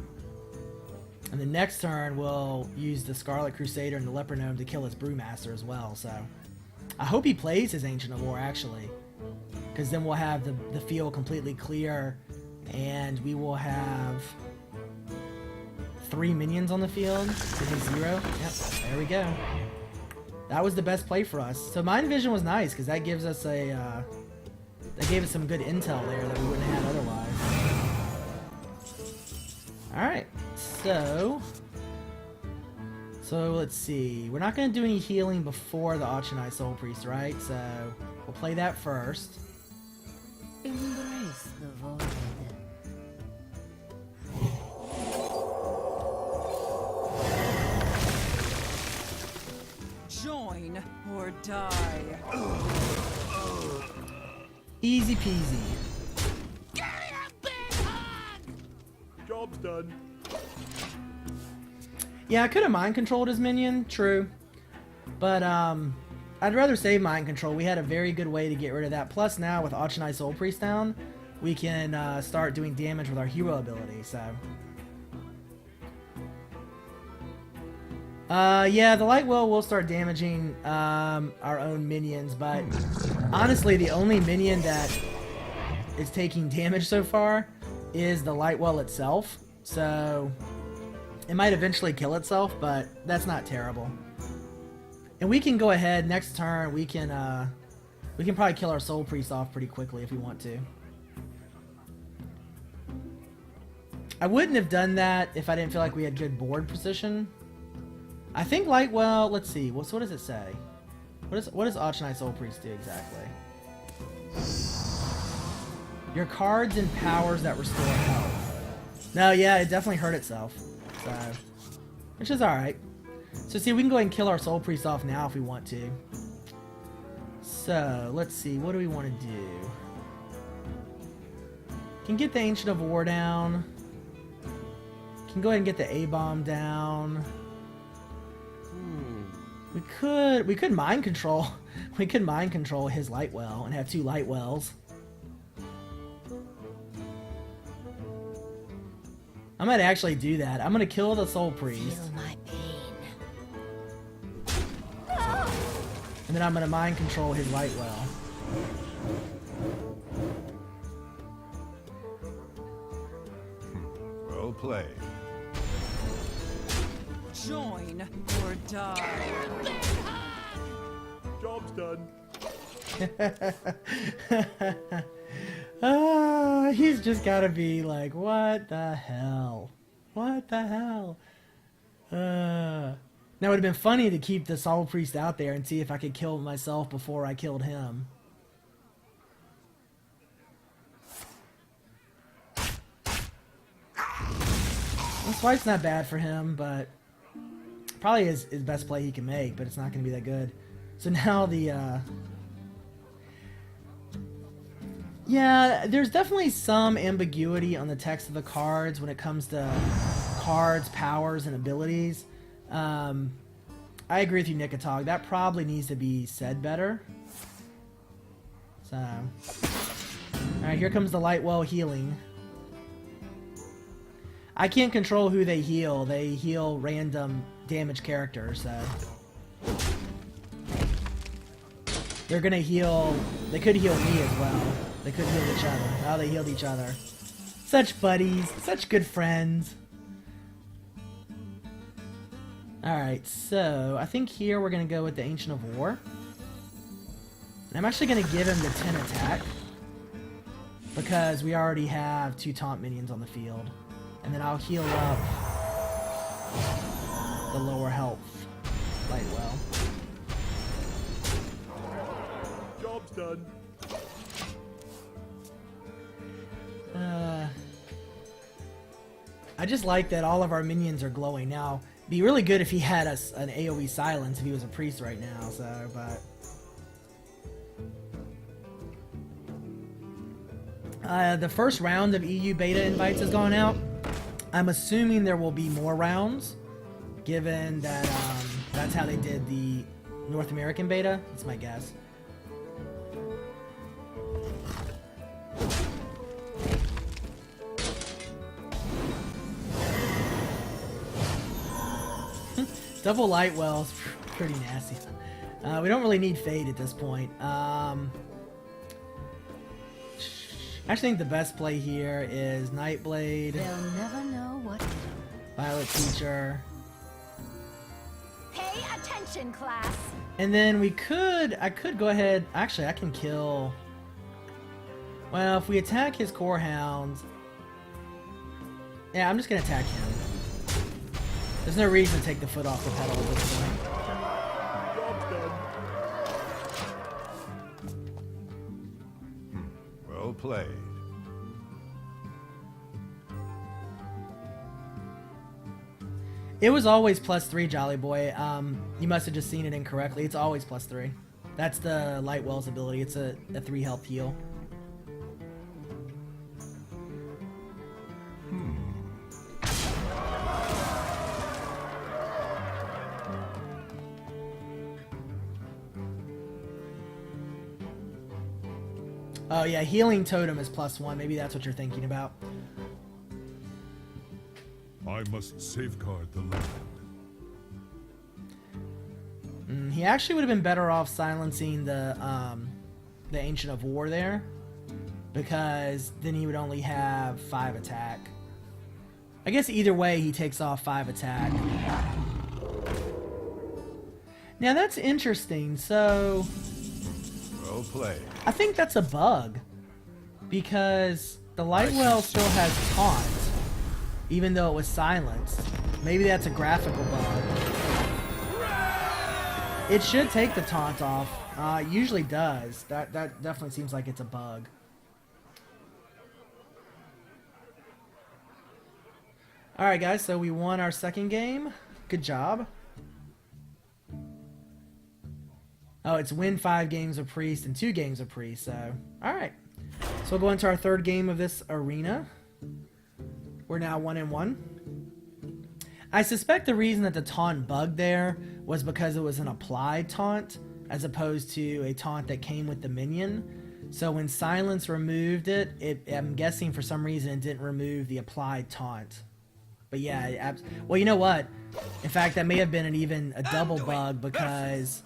And the next turn, we'll use the Scarlet Crusader and the Leper Gnome to kill his Brewmaster as well, so. I hope he plays his Ancient of War, actually. Because then we'll have the field completely clear, and we will have 3 minions on the field to his 0. Yep, there we go. That was the best play for us. So Mind Vision was nice, because that gives us a... that gave us some good intel there that we wouldn't have had otherwise. Alright, so let's see. We're not going to do any healing before the Auctionai Soul Priest, right? So we'll play that first. Embrace the void. Join or die. Easy peasy. Job's done. Yeah, I could have mind controlled his minion, true. But I'd rather save mind control. We had a very good way to get rid of that. Plus now with Auctionai Soul Priest down, we can start doing damage with our hero ability, so. Yeah, the Lightwell will start damaging our own minions, but honestly, the only minion that is taking damage so far is the Lightwell itself. So it might eventually kill itself, but that's not terrible. And we can go ahead next turn. We can probably kill our Soul Priest off pretty quickly if we want to. I wouldn't have done that if I didn't feel like we had good board position. I think Lightwell, let's see. What does it say? What does Auctionai Soul Priest do exactly? Your cards and powers that restore health. No, yeah, it definitely hurt itself. So, which is alright. So see, we can go ahead and kill our Soul Priest off now if we want to. So, let's see. What do we want to do? Can get the Ancient of War down. Can go ahead and get the A-Bomb down. We could mind control. We could mind control his Lightwell and have 2 Lightwells. I might actually do that. I'm gonna kill the Soul Priest. Feel my pain. And then I'm gonna mind control his Lightwell. Well played. Join or die. Job's done. He's just gotta be like, what the hell? What the hell? Now it would have been funny to keep the Soul Priest out there and see if I could kill myself before I killed him. This fight's not bad for him, but probably his best play he can make, but it's not going to be that good. So now the, yeah, there's definitely some ambiguity on the text of the cards when it comes to cards, powers, and abilities. I agree with you, Nikotog. That probably needs to be said better. So, alright, here comes the Lightwell healing. I can't control who they heal. They heal random damage characters, so... They're gonna heal... They could heal me as well. They could heal each other. Oh, they healed each other. Such buddies. Such good friends. Alright, so... I think here we're gonna go with the Ancient of War. And I'm actually gonna give him the 10 attack. Because we already have 2 taunt minions on the field. And then I'll heal up the lower health Lightwell. Job's done. I just like that all of our minions are glowing. Now, it'd be really good if he had an AoE silence if he was a priest right now, so, but... the first round of EU beta invites has gone out. I'm assuming there will be more rounds, given that that's how they did the North American beta. That's my guess. Double Lightwell's pretty nasty. We don't really need Fade at this point. I actually think the best play here is Nightblade, They'll never know what hit 'em. Violet Teacher, Pay attention, class. and then I could go ahead, actually I can kill, well, if we attack his Core Hounds, yeah, I'm just gonna attack him. There's no reason to take the foot off the pedal at this point. Job's done. Well played. It was always +3, Jolly Boy. You must have just seen it incorrectly. It's always +3. That's the Lightwell's ability. It's a 3 health heal. Oh yeah, Healing Totem is +1. Maybe that's what you're thinking about. I must safeguard the land. He actually would have been better off silencing the Ancient of War there, because then he would only have 5 attack. I guess either way he takes off 5 attack. Now that's interesting. So Well played. I think that's a bug, because the Lightwell still has taunt, even though it was silenced. Maybe that's a graphical bug. It should take the taunt off. It usually does. That definitely seems like it's a bug. Alright guys, so we won our second game. Good job. Oh, it's win 5 games of Priest and 2 games of Priest, so... Alright. So we'll go into our third game of this arena. We're now 1-1. I suspect the reason that the taunt bugged there was because it was an applied taunt, as opposed to a taunt that came with the minion. So when Silence removed it, I'm guessing for some reason it didn't remove the applied taunt. But yeah, well, you know what? In fact, that may have been even a double bug, because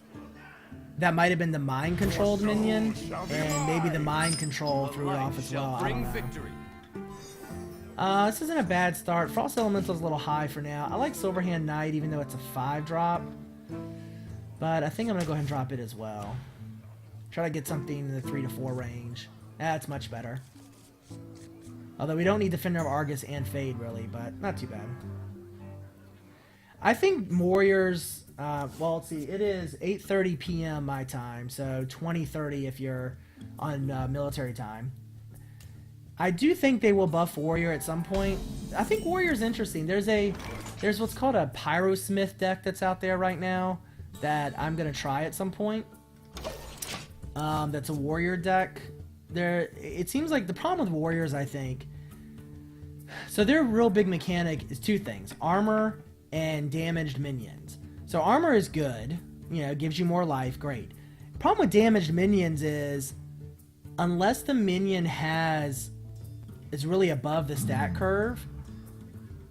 that might have been the mind controlled minion, and maybe the mind control threw it off as well. I don't know. This isn't a bad start. Frost Elemental's a little high for now. I like Silverhand Knight, even though it's a 5 drop. But I think I'm gonna go ahead and drop it as well. Try to get something in the 3 to 4 range. That's much better. Although we don't need Defender of Argus and Fade, really, but not too bad. I think Warriors... well, let's see. It is 8:30 p.m. my time, so 20:30 if you're on military time. I do think they will buff Warrior at some point. I think Warrior's interesting. There's what's called a Pyrosmith deck that's out there right now. that I'm gonna try at some point. That's a warrior deck. It seems like the problem with warriors, I think. So their real big mechanic is two things: armor and damaged minions. So armor is good, you know, gives you more life, great. Problem with damaged minions is, unless the minion is really above the stat curve,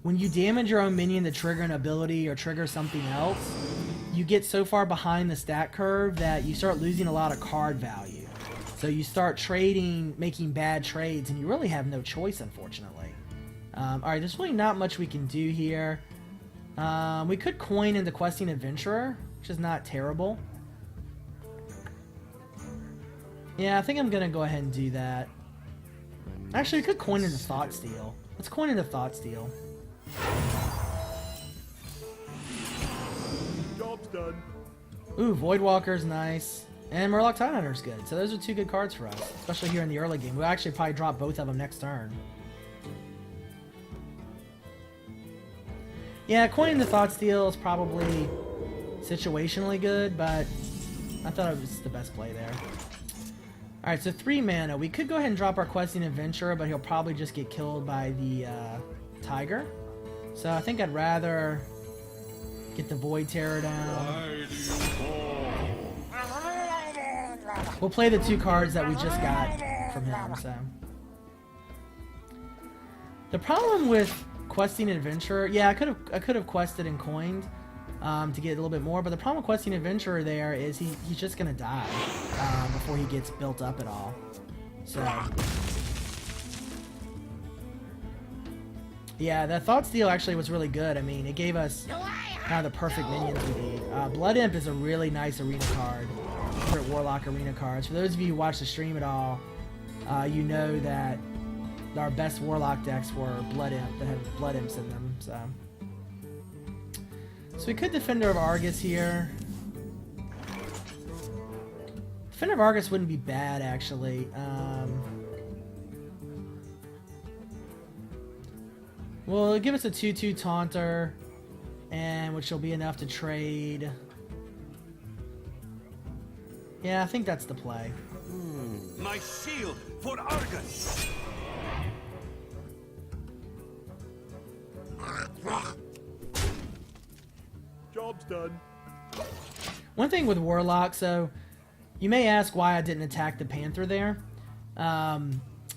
when you damage your own minion to trigger an ability or trigger something else, you get so far behind the stat curve that you start losing a lot of card value. So you start making bad trades, and you really have no choice, unfortunately. Alright, there's really not much we can do here. We could coin into Questing Adventurer, which is not terrible. Yeah, I think I'm gonna go ahead and do that. Actually, we could coin into Thoughtsteal. Let's coin into Thoughtsteal. Job's done. Ooh, Voidwalker's nice. And Murloc Tidehunter's good. So those are two good cards for us, especially here in the early game. We'll actually probably drop both of them next turn. Yeah, coining the Thoughtsteal is probably situationally good, but I thought it was the best play there. Alright, so 3 mana. We could go ahead and drop our Questing Adventurer, but he'll probably just get killed by the Tiger. So I think I'd rather get the Void Terror down. We'll play the 2 cards that we just got from him, so. The problem with Questing Adventurer, yeah, I could have quested and coined to get a little bit more, but the problem with Questing Adventurer there is he's just gonna die before he gets built up at all. So yeah, that Thoughtsteal actually was really good. I mean, it gave us kind of the perfect minions we need. Blood Imp is a really nice arena card. Favorite Warlock arena cards. For those of you who watch the stream at all, you know that our best Warlock decks were Blood Imp, that had Blood Imps in them. So we could Defender of Argus here. Defender of Argus wouldn't be bad, actually. Well, it'll give us a 2/2 Taunter, and which will be enough to trade. Yeah, I think that's the play. My shield for Argus! Job's done. One thing with Warlock, so you may ask why I didn't attack the Panther there.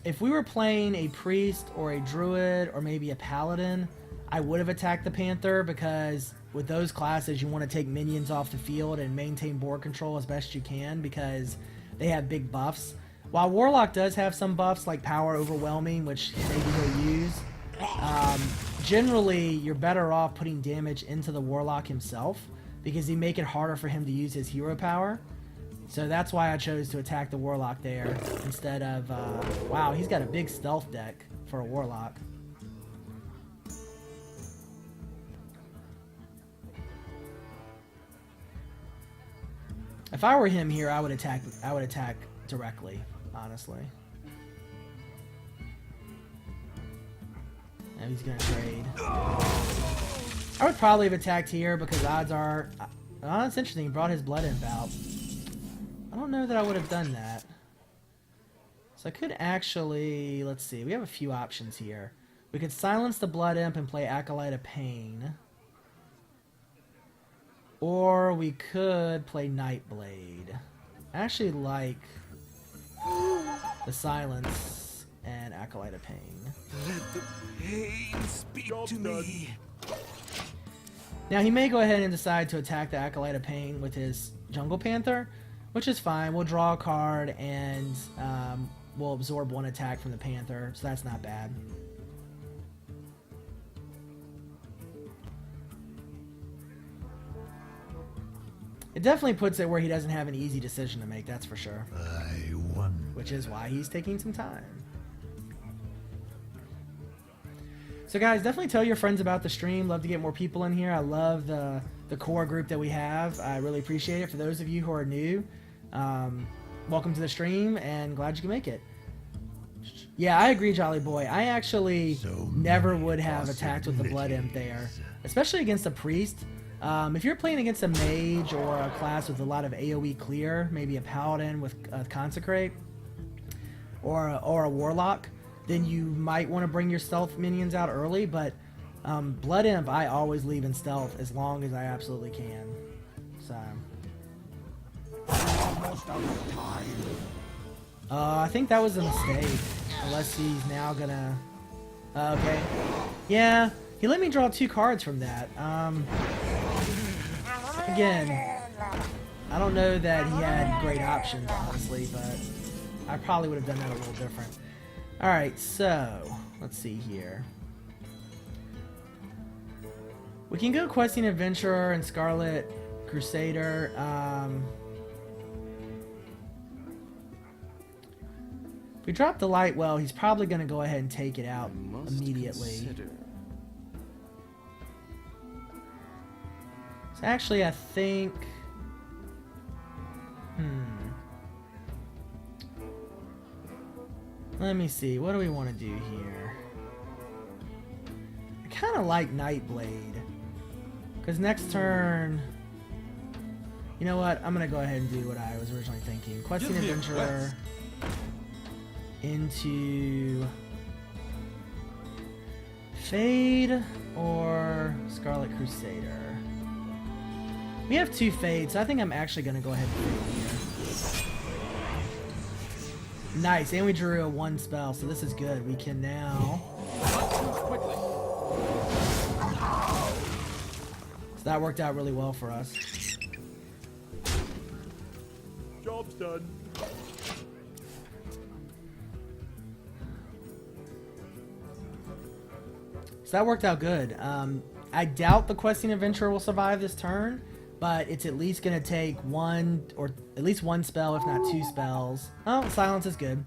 If we were playing a Priest or a Druid or maybe a Paladin, I would have attacked the Panther, because with those classes you want to take minions off the field and maintain board control as best you can, because they have big buffs. While Warlock does have some buffs like Power Overwhelming, which maybe he'll use, generally you're better off putting damage into the Warlock himself, because you make it harder for him to use his hero power. So that's why I chose to attack the Warlock there instead of... wow, he's got a big stealth deck for a Warlock. If I were him here, I would attack directly, honestly. And he's gonna trade. I would probably have attacked here, because odds are... Oh, that's interesting. He brought his Blood Imp out. I don't know that I would have done that. So I could actually... Let's see. We have a few options here. We could silence the Blood Imp and play Acolyte of Pain. Or we could play Nightblade. I actually like the Silence and Acolyte of Pain. Let the pain speak Job's to done. me. Now he may go ahead and decide to attack the Acolyte of Pain with his Jungle Panther, which is fine. We'll draw a card and we'll absorb 1 attack from the Panther, so that's not bad. It definitely puts it where he doesn't have an easy decision to make, that's for sure. I won. Which is why he's taking some time. So guys, definitely tell your friends about the stream. Love to get more people in here. I love the core group that we have. I really appreciate it. For those of you who are new, welcome to the stream and glad you can make it. Yeah, I agree, Jolly Boy. I actually never would have attacked with the Blood Imp there, especially against a Priest. If you're playing against a mage or a class with a lot of AoE clear, maybe a paladin with consecrate, or a warlock, then you might want to bring your stealth minions out early. But Blood Imp, I always leave in stealth as long as I absolutely can. So. I think that was a mistake. Unless he's now gonna. Okay. Yeah, he let me draw 2 cards from that. Again, I don't know that he had great options, honestly, but I probably would have done that a little different. Alright, so, let's see here. We can go Questing Adventurer and Scarlet Crusader. If we drop the light well, he's probably going to go ahead and take it out immediately. Consider. So actually, I think... Let me see. What do we want to do here? I kind of like Nightblade. Because next turn... You know what? I'm going to go ahead and do what I was originally thinking. Questing Adventurer into... Fade or Scarlet Crusader? We have 2 fades, so I think I'm actually going to go ahead and fade here. Nice, and we drew a 1 spell, so this is good. We can now... So that worked out really well for us. Job's done. So that worked out good. I doubt the Questing Adventurer will survive this turn, but it's at least going to take 1, or at least 1 spell, if not 2 spells. Oh, Silence is good.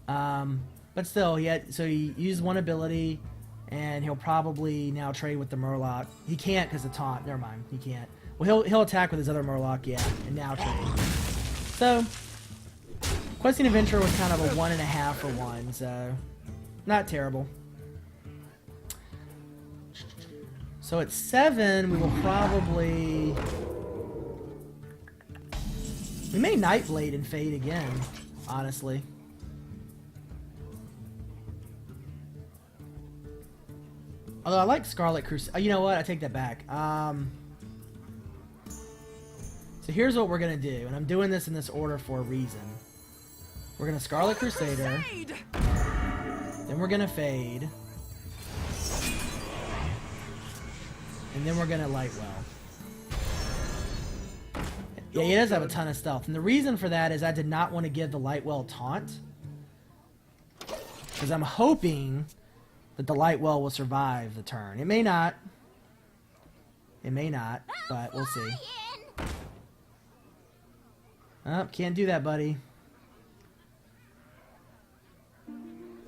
But still, he used 1 ability, and he'll probably now trade with the Murloc. He can't because of taunt. Never mind, he can't. Well, he'll attack with his other Murloc, yeah, and now trade. So, Questing Adventurer was kind of a 1.5 for 1, so not terrible. So at 7, we will probably... We may Nightblade and fade again, honestly. Although I like Scarlet Crusader. You know what? I take that back. So here's what we're going to do. And I'm doing this in this order for a reason. We're going to Scarlet Crusader. Then we're going to fade. And then we're going to Lightwell. Yeah, he does have a ton of stealth. And the reason for that is I did not want to give the Lightwell taunt. Because I'm hoping that the Lightwell will survive the turn. It may not. It may not, but we'll see. Oh, can't do that, buddy.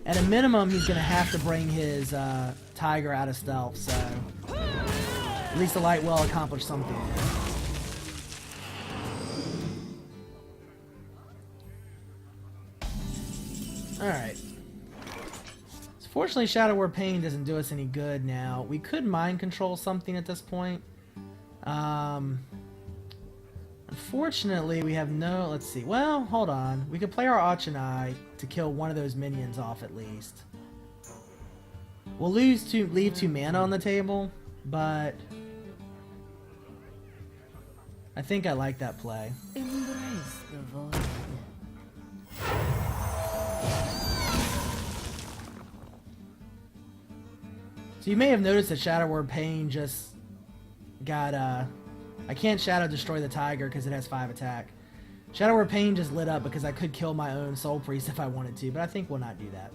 At a minimum, he's going to have to bring his Tiger out of stealth, so... At least the light will accomplish something. Alright. So fortunately, Shadow Word Pain doesn't do us any good now. We could mind control something at this point. Unfortunately, we have no... Let's see. Well, hold on. We could play our Auctionai to kill one of those minions off at least. We'll leave 2 mana on the table, but... I think I like that play. Embrace the void. So you may have noticed that Shadow Word Pain just got, I can't Shadow Destroy the Tiger because it has 5 attack. Shadow Word Pain just lit up because I could kill my own Soul Priest if I wanted to, but I think we'll not do that.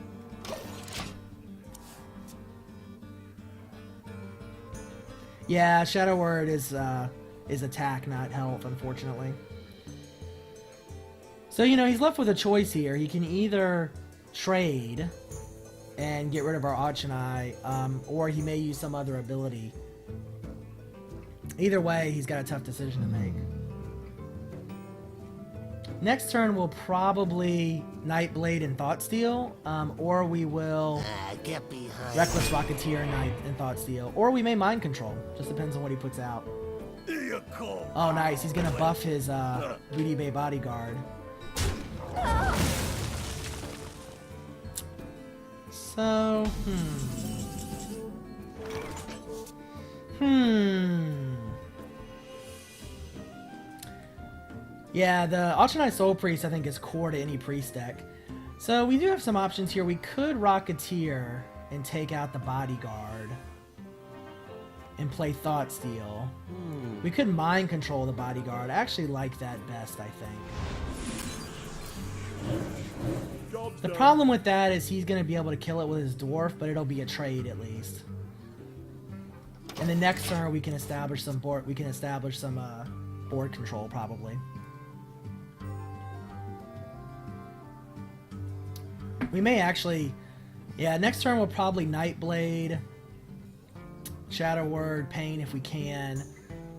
Yeah, Shadow Word is attack, not health, unfortunately. So, you know, he's left with a choice here. He can either trade and get rid of our Auctionai, or he may use some other ability. Either way, he's got a tough decision to make. Next turn we'll probably Nightblade and Thoughtsteal, or we will Get behind. Reckless Rocketeer and Thoughtsteal, or we may Mind Control. Just depends on what he puts out. Oh, nice. He's gonna buff his Beauty Bay Bodyguard. So, Yeah, the Ultranite Soul Priest I think is core to any priest deck. So we do have some options here. We could Rocketeer and take out the Bodyguard and play Thoughtsteal. We could Mind Control the Bodyguard. I actually like that best, I think. The problem with that is he's going to be able to kill it with his Dwarf, but it'll be a trade at least. And the next turn we can establish some board. We can establish some board control probably. We may actually, yeah. Next turn we'll probably Nightblade, Shadow Word, Pain if we can,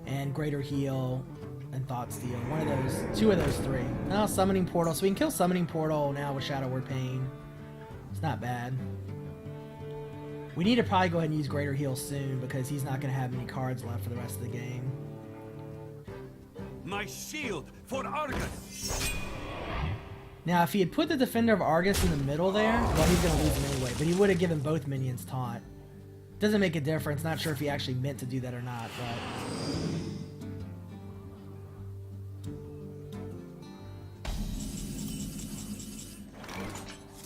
and Greater Heal and Thoughtsteal. One of those, two of those three. Now Summoning Portal, so we can kill Summoning Portal now with Shadow Word, Pain. It's not bad. We need to probably go ahead and use Greater Heal soon because he's not going to have many cards left for the rest of the game. My shield for Argus. Now, if he had put the Defender of Argus in the middle there, well, he's going to lose him anyway, but he would have given both minions taunt. Doesn't make a difference. Not sure if he actually meant to do that or not, but...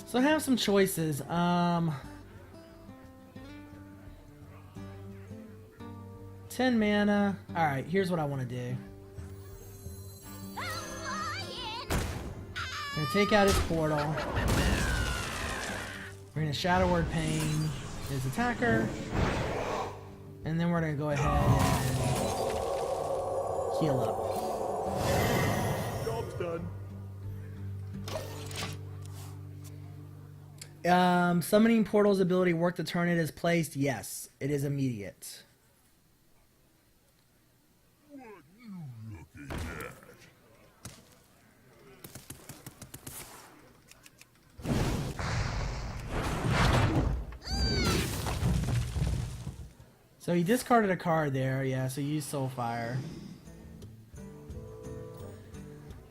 So I have some choices. 10 mana. Alright, here's what I want to do. We're gonna take out his portal. We're gonna Shadow Word Pain his attacker. And then we're gonna go ahead and heal up. Job's Um, done. Summoning Portal's ability work the turn it is placed. Yes, it is immediate. So he discarded a card there, yeah, so you used Soulfire.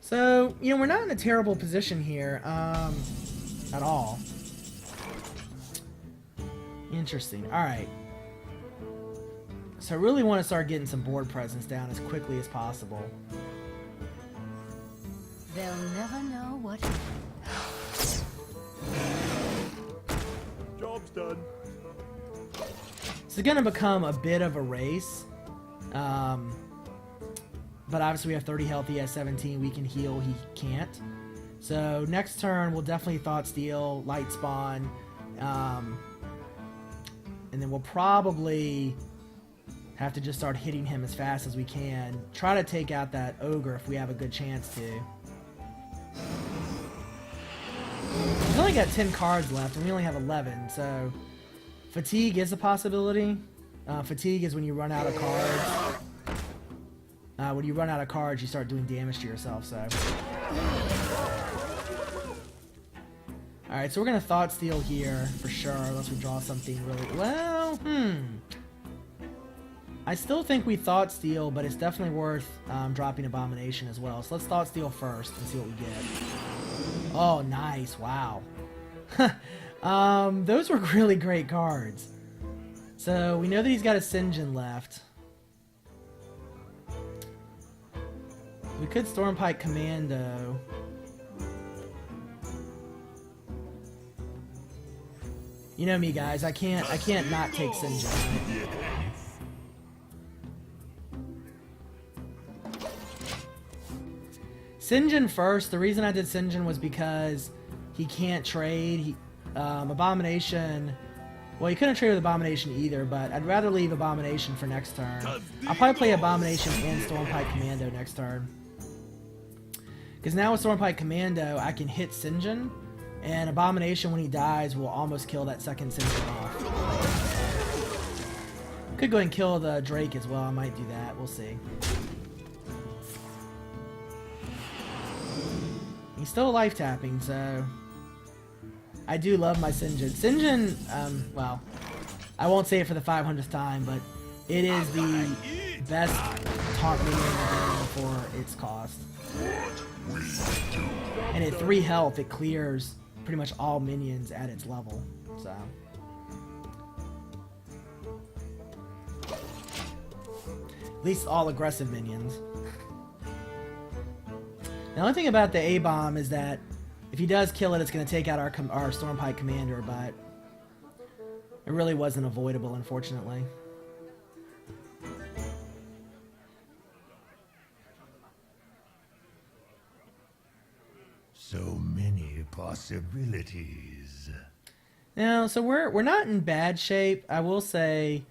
So, you know, we're not in a terrible position here, at all. Interesting, alright. So I really want to start getting some board presence down as quickly as possible. They'll never know what. Job's done. It's gonna become a bit of a race. But obviously we have 30 health, he has 17, we can heal, he can't. So next turn we'll definitely Thoughtsteal, Light Spawn, and then we'll probably have to just start hitting him as fast as we can. Try to take out that Ogre if we have a good chance to. He's only got 10 cards left and we only have 11, so... Fatigue is a possibility. Fatigue is when you run out of cards. When you run out of cards, you start doing damage to yourself, so... Alright, so we're gonna Thoughtsteal here, for sure, unless we draw something really... Well, I still think we Thoughtsteal, but it's definitely worth dropping Abomination as well. So let's Thoughtsteal first and see what we get. Oh, nice. Wow. Those were really great cards. So we know that he's got a Sinjin left. We could Stormpike Commando. You know me, guys. I can't not take Sinjin. Sinjin first. The reason I did Sinjin was because he can't trade. Abomination. Well, he couldn't trade with Abomination either, but I'd rather leave Abomination for next turn. I'll probably play Abomination and Stormpike Commando next turn. Because now with Stormpike Commando, I can hit Sinjin, and Abomination, when he dies, will almost kill that second Sinjin off. Could go ahead and kill the Drake as well. I might do that. We'll see. He's still life tapping, so I do love my Sinjin. Sinjin, well, I won't say it for the 500th time, but it is the best taunt minion in the game for its cost. And at 3 health, it clears pretty much all minions at its level. So at least all aggressive minions. The only thing about the A-bomb is that if he does kill it, it's going to take out our Stormpike commander, but it really wasn't avoidable, unfortunately. So many possibilities. Now, so we're not in bad shape. I will say,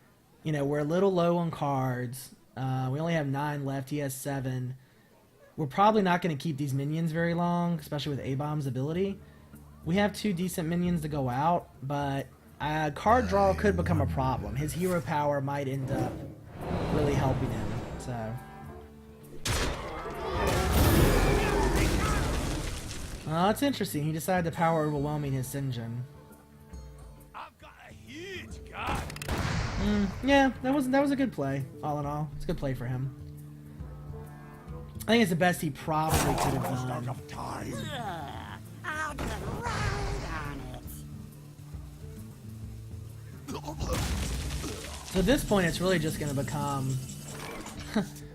you know, we're a little low on cards. We only have 9 left. He has 7. We're probably not going to keep these minions very long, especially with A-Bomb's ability. We have 2 decent minions to go out, but card draw could become a problem. His hero power might end up really helping him. So, that's interesting. He decided to power overwhelming his Sinjin. I've got a huge card. Yeah, that was a good play. All in all, it's a good play for him. I think it's the best he probably could have done. I'll get right on it. So at this point, it's really just going to become...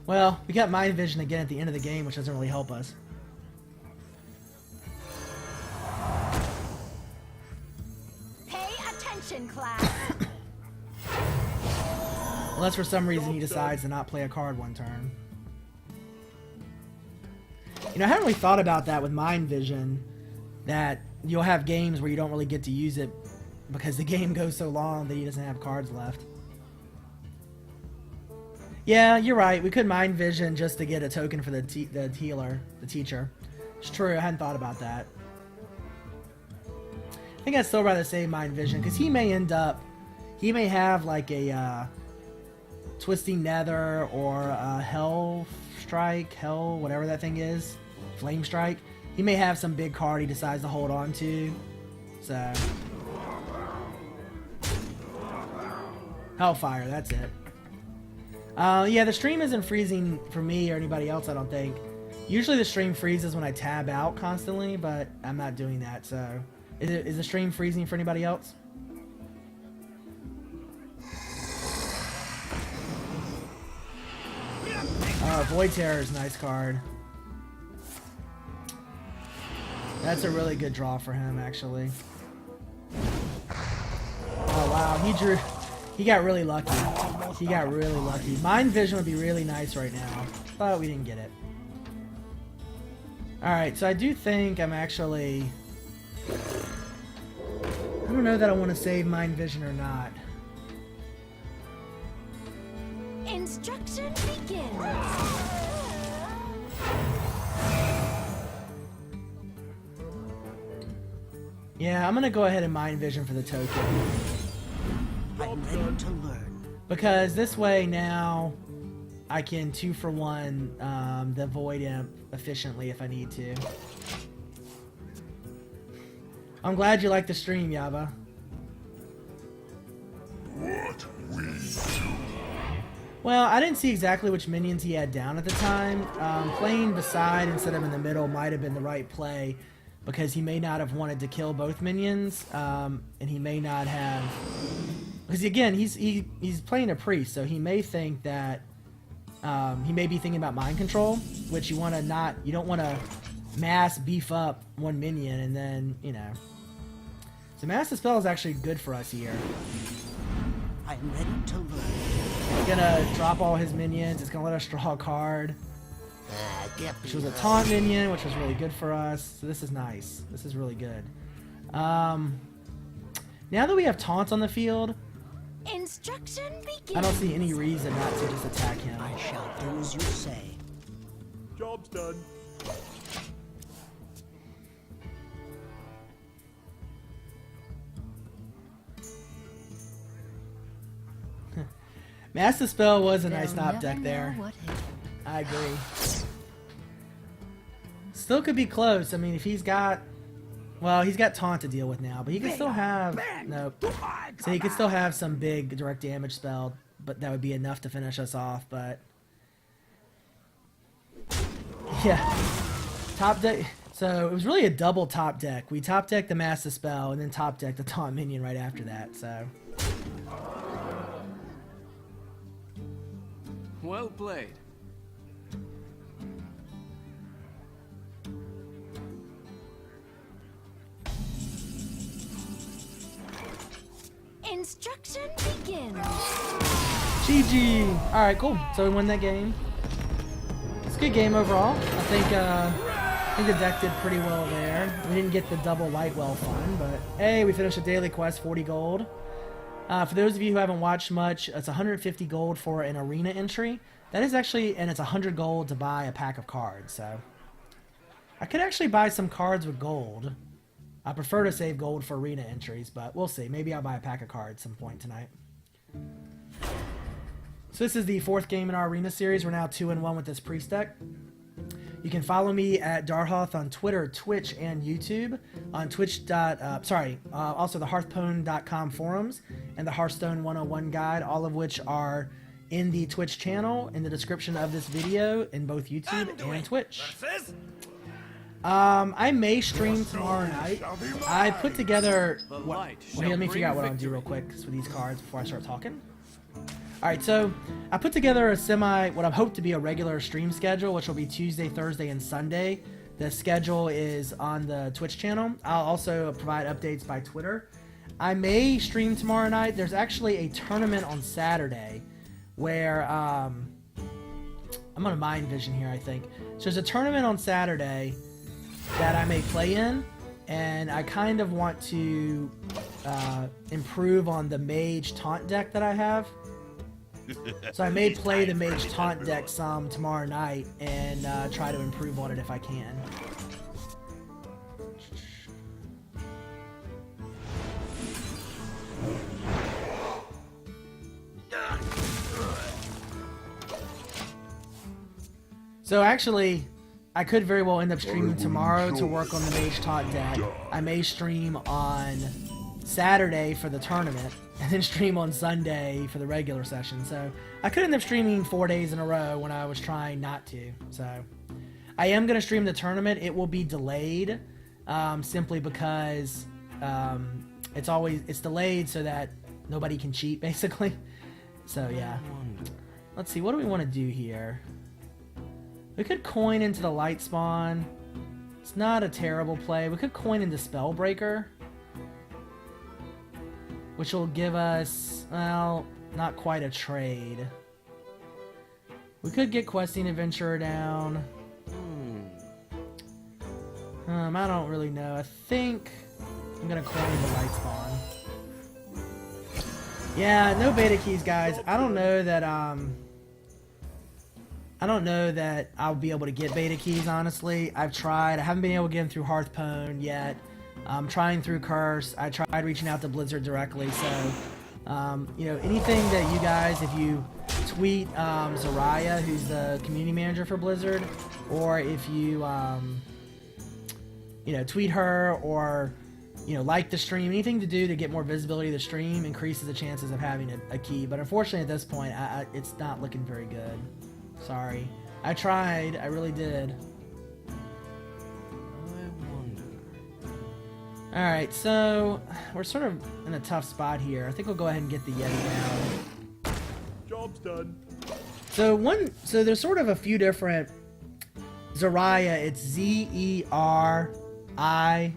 well, we got Mind Vision again at the end of the game, which doesn't really help us. Pay attention, class. Unless for some reason he decides to not play a card one turn. You know, I haven't really thought about that with Mind Vision, that you'll have games where you don't really get to use it because the game goes so long that he doesn't have cards left. Yeah, you're right. We could Mind Vision just to get a token for the healer, the teacher. It's true. I hadn't thought about that. I think I'd still rather save Mind Vision because he may end up, he may have like a Twisting Nether or a Hell Strike, Hell, whatever that thing is, Flame Strike. He may have some big card he decides to hold on to. So, Hellfire, that's it. Yeah, the stream isn't freezing for me or anybody else, I don't think. Usually the stream freezes when I tab out constantly, but I'm not doing that, so... Is the stream freezing for anybody else? Void Terror is a nice card. That's a really good draw for him, actually. Oh, wow. He got really lucky. He got really lucky. Mind Vision would be really nice right now, but we didn't get it. Alright, so I do think I'm actually... I don't know that I want to save Mind Vision or not. Instruction begins. Yeah, I'm gonna go ahead and Mind Vision for the token. Job done. To learn. Because this way now I can 2-for-1 the Void Imp efficiently if I need to. I'm glad you like the stream, Yaba. What we do. Well, I didn't see exactly which minions he had down at the time. Playing beside instead of in the middle might have been the right play because he may not have wanted to kill both minions, and he may not have... Because again, he's playing a priest, so he may think that he may be thinking about mind control, which you don't want to mass beef up one minion and then, you know. So Mass Dispel is actually good for us here. I am ready to learn. It's gonna drop all his minions. It's gonna let us draw a card, which was a taunt minion, which was really good for us. So this is nice. This is really good. Now that we have taunts on the field, Instruction begins. I don't see any reason not to just attack him. I shall do as you say. Job's done. Mass Dispel was a They'll nice top never deck know there. what hit. I agree. Still could be close. I mean, if he's got... Well, he's got taunt to deal with now, but he can still have... Nope. So he could still have some big direct damage spell, but that would be enough to finish us off, but... Yeah. Top deck... So, it was really a double top deck. We top decked the Mass Dispel, and then top decked the Taunt Minion right after that, so... Well played. Instruction begins. GG! Alright, cool. So we won that game. It's a good game overall. I think the deck did pretty well there. We didn't get the double light well fun, but hey, we finished a daily quest, 40 gold. For those of you who haven't watched much, it's 150 gold for an arena entry. That is actually, and it's 100 gold to buy a pack of cards, so. I could actually buy some cards with gold. I prefer to save gold for arena entries, but we'll see. Maybe I'll buy a pack of cards some point tonight. So this is the 4th game in our arena series. We're now 2-1 with this priest deck. You can follow me at Darhoth on Twitter, Twitch, and YouTube. On Twitch. Also the Hearthstone.com forums and the Hearthstone 101 guide, all of which are in the Twitch channel in the description of this video in both YouTube and Twitch. I may stream tomorrow night. I put together... Well, here, let me figure out what I'll do real quick with these cards before I start talking. Alright, so I put together what I hope to be a regular stream schedule, which will be Tuesday, Thursday, and Sunday. The schedule is on the Twitch channel. I'll also provide updates by Twitter. I may stream tomorrow night. There's actually a tournament on Saturday where... I'm on a Mind Vision here, I think. So there's a tournament on Saturday that I may play in, and I kind of want to improve on the Mage Taunt deck that I have. So I may play the Mage Taunt deck some tomorrow night and try to improve on it if I can. So actually, I could very well end up streaming tomorrow to work on the Mage Taunt deck. I may stream on Saturday for the tournament, and then stream on Sunday for the regular session. So I could end up streaming 4 days in a row when I was trying not to. So I am going to stream the tournament. It will be delayed simply because it's delayed so that nobody can cheat, basically. So yeah. Let's see, what do we want to do here? We could coin into the Light Spawn. It's not a terrible play. We could coin into Spellbreaker, which will give us, well, not quite a trade. We could get Questing Adventurer down. I don't really know. I think I'm gonna coin the Light Spawn. Yeah, no beta keys, guys. I don't know that I'll be able to get beta keys, honestly. I've tried. I haven't been able to get them through Hearthstone yet. I'm trying through Curse. I tried reaching out to Blizzard directly, so you know, anything that you guys, if you tweet Zaraya, who's the community manager for Blizzard, or if you you know, tweet her, or you know, like the stream, anything to do to get more visibility of the stream increases the chances of having a key. But unfortunately, at this point, it's not looking very good. Sorry. I tried. I really did. Alright, so we're sort of in a tough spot here. I think we'll go ahead and get the Yeti down. Job's done. So there's sort of a few different Zaraya. It's Zeriyah. I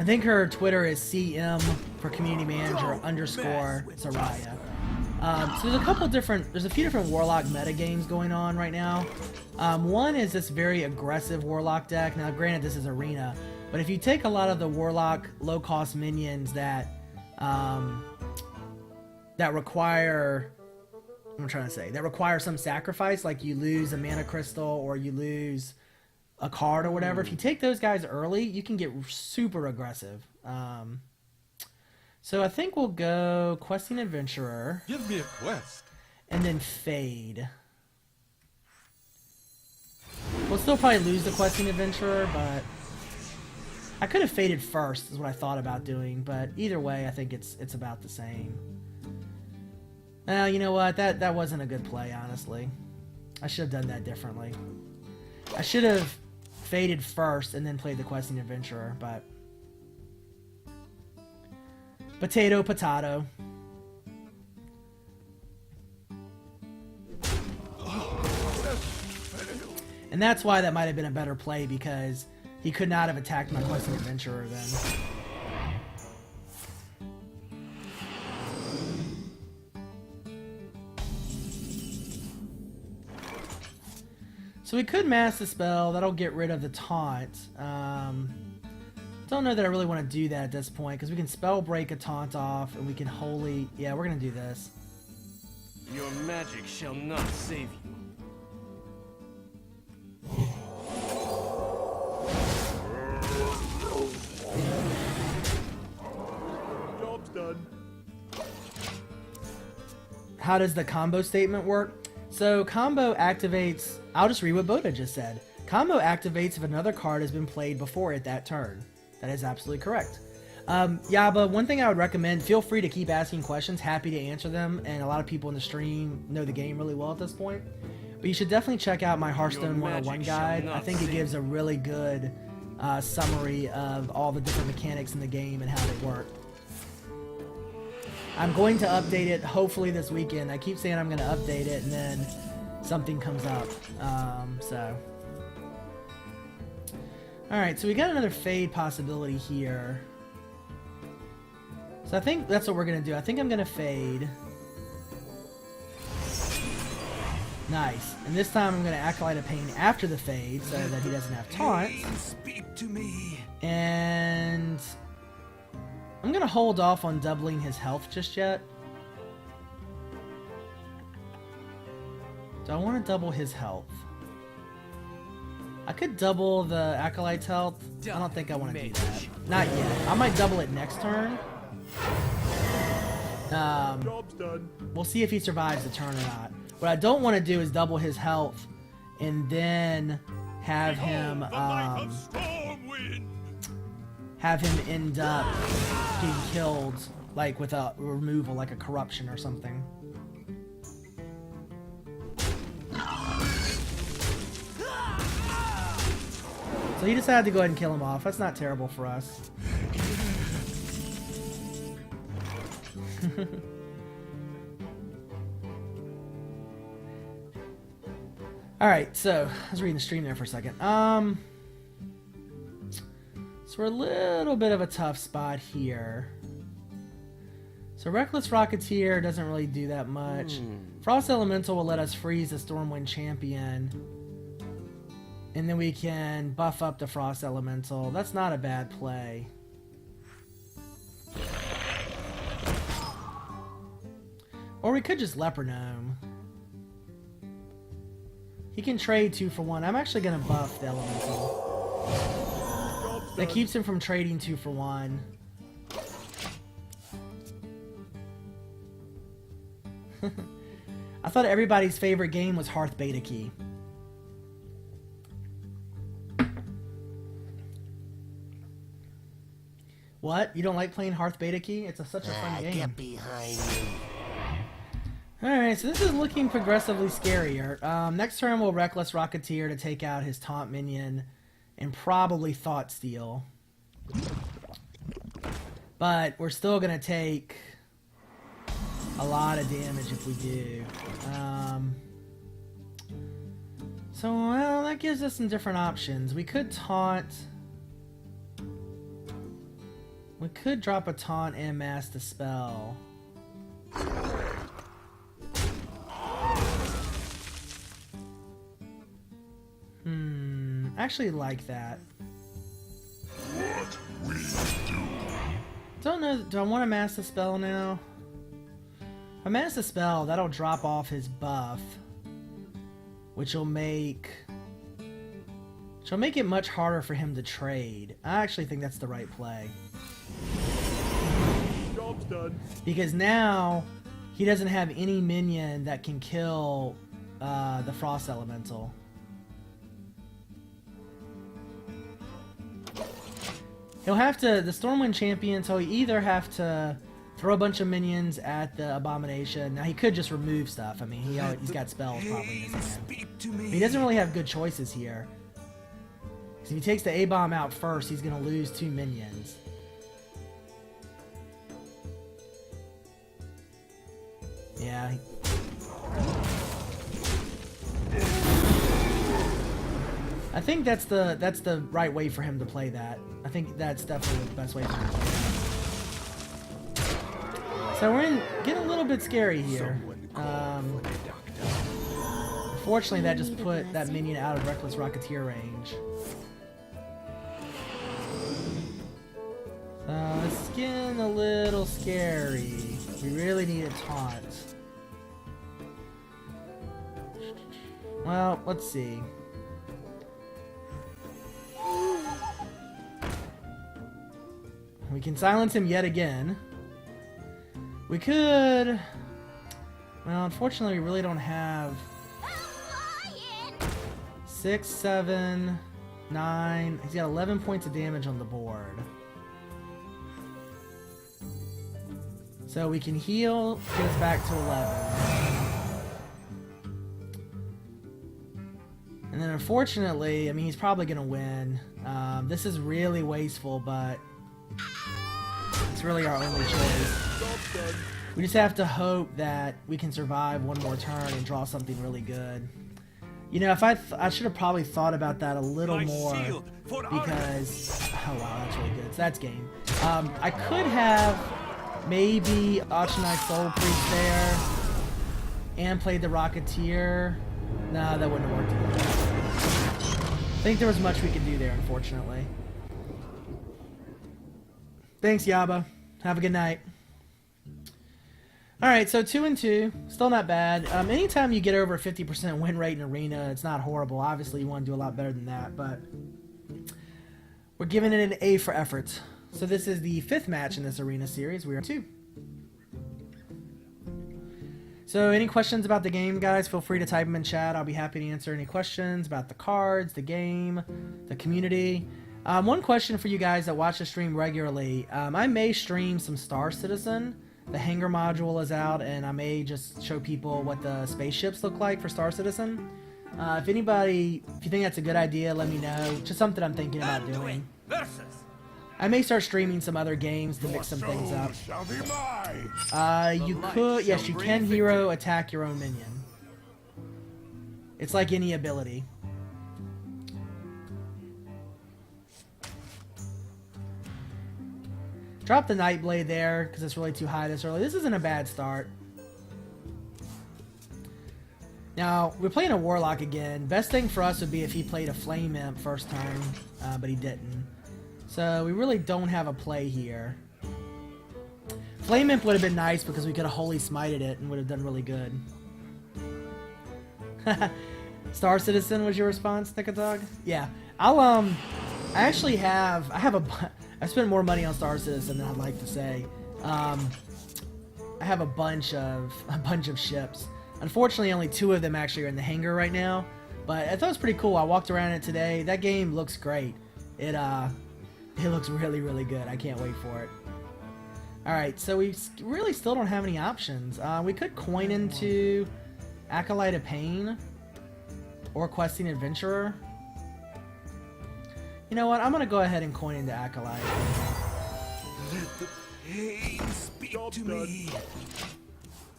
think her Twitter is CM for community manager _ Zaraya. So there's a few different Warlock meta games going on right now. One is this very aggressive Warlock deck. Now, granted, this is Arena, but if you take a lot of the Warlock low-cost minions that require, that require some sacrifice, like you lose a mana crystal or you lose a card or whatever. If you take those guys early, you can get super aggressive. So I think we'll go Questing Adventurer. Give me a quest. And then Fade. We'll still probably lose the Questing Adventurer, but I could have faded first is what I thought about doing, but either way, I think it's about the same. You know what? That wasn't a good play, honestly. I should have done that differently. I should have faded first and then played the Questing Adventurer, but potato, potato. And that's why that might have been a better play, because he could not have attacked my Questing Adventurer then. So we could mass the spell. That'll get rid of the taunt. Don't know that I really want to do that at this point, because we can spell break a taunt off, and we can wholly... Yeah, we're going to do this. Your magic shall not save you. Job's done. How does the combo statement work? So combo activates... I'll just read what Boda just said. Combo activates if another card has been played before it that turn. That is absolutely correct. Yaba, one thing I would recommend, feel free to keep asking questions. Happy to answer them, and a lot of people in the stream know the game really well at this point. But you should definitely check out my Hearthstone 101 guide. I think it gives a really good summary of all the different mechanics in the game and how they work. I'm going to update it hopefully this weekend. I keep saying I'm going to update it, and then something comes up. Alright, so we got another fade possibility here. So I think that's what we're going to do. I think I'm going to fade. Nice. And this time I'm going to Acolyte of Pain after the fade so that he doesn't have taunts. Speak to me. And I'm going to hold off on doubling his health just yet. Do I want to double his health? I could double the Acolyte's health. I don't think I want to do that. Not yet. I might double it next turn. Job's done. We'll see if he survives the turn or not. What I don't want to do is double his health and then have him end up getting killed, like with a removal, like a corruption or something. So he decided to go ahead and kill him off. That's not terrible for us. Alright, so I was reading the stream there for a second. So we're a little bit of a tough spot here. So Reckless Rocketeer doesn't really do that much. Frost Elemental will let us freeze the Stormwind Champion. And then we can buff up the Frost Elemental. That's not a bad play. Or we could just Leper Gnome. He can trade 2 for 1. I'm actually going to buff the Elemental. That keeps him from trading 2 for 1. I thought everybody's favorite game was Hearth Beta Key. What? You don't like playing Hearth Beta Key? It's such a fun game. Get behind me. Alright, so this is looking progressively scarier. Next turn we'll Reckless Rocketeer to take out his taunt minion and probably Thought Steal. But we're still going to take a lot of damage if we do. So, well, that gives us some different options. We could taunt. We could drop a taunt and mass the spell. Actually like that. What we do. Don't know, do I want to mass the spell now? If I mass the spell, that'll drop off his buff. Which will make it much harder for him to trade. I actually think that's the right play. Job's done. Because now he doesn't have any minion that can kill the Frost Elemental. He'll have to, the Stormwind champion, so he either have to throw a bunch of minions at the Abomination. Now he could just remove stuff. I mean, he's got spells probably in his hand. He doesn't really have good choices here. Because if he takes the A-Bomb out first, he's going to lose 2 minions. Yeah. I think that's the right way for him to play that. I think that's definitely the best way for him to play that. So we're getting a little bit scary here. Unfortunately, that just put that minion out of Reckless Rocketeer range. So it's getting a little scary. We really need a taunt. Well, let's see. We can silence him yet again. We could... Well, unfortunately, we really don't have... 6, 7, 9... He's got 11 points of damage on the board. So we can heal, get us back to 11. And then unfortunately, I mean, he's probably going to win. This is really wasteful, but... It's really our only choice. We just have to hope that we can survive one more turn and draw something really good. You know, if I should have probably thought about that a little more because... Oh wow, that's really good. So that's game. I could have maybe Auctionized Soul Priest there and played the Rocketeer. No, that wouldn't have worked either. I think there was much we could do there, unfortunately. Thanks, Yaba. Have a good night. Alright, so 2-2. Still not bad. Anytime you get over a 50% win rate in Arena, it's not horrible. Obviously, you want to do a lot better than that, but we're giving it an A for effort. So this is the 5th match in this Arena series. We are 2. So any questions about the game, guys, feel free to type them in chat. I'll be happy to answer any questions about the cards, the game, the community. One question for you guys that watch the stream regularly. I may stream some Star Citizen. The Hangar module is out, and I may just show people what the spaceships look like for Star Citizen. If you think that's a good idea, let me know. Just something I'm thinking about doing. I may start streaming some other games to mix some things up. You could, yes, you can hero attack your own minion. It's like any ability. Drop the Nightblade there, because it's really too high this early. This isn't a bad start. Now, we're playing a Warlock again. Best thing for us would be if he played a Flame Imp first turn, but he didn't. So, we really don't have a play here. Flame Imp would have been nice, because we could have Holy Smited it and would have done really good. Star Citizen was your response, Nicotog? Yeah. I spent more money on Star Citizen than I'd like to say. I have a bunch of ships. Unfortunately, only 2 of them actually are in the hangar right now. But I thought it was pretty cool. I walked around it today. That game looks great. It looks really, really good. I can't wait for it. Alright, so we really still don't have any options. We could coin into Acolyte of Pain or Questing Adventurer. You know what? I'm gonna go ahead and coin into Acolyte. Let the pain speak to me.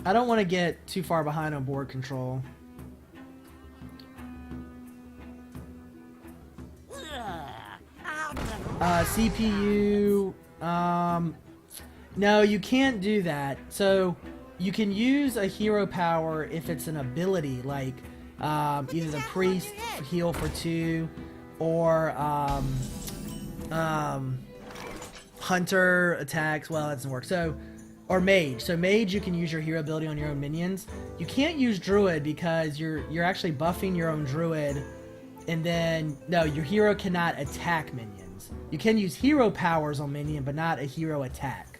I don't want to get too far behind on board control. CPU. No, you can't do that. So you can use a hero power if it's an ability, like either the Priest heal for 2. Or Hunter attacks. Well, that doesn't work. So, or Mage. So Mage, you can use your hero ability on your own minions. You can't use Druid because you're actually buffing your own Druid, and then no, your hero cannot attack minions. You can use hero powers on minion, but not a hero attack.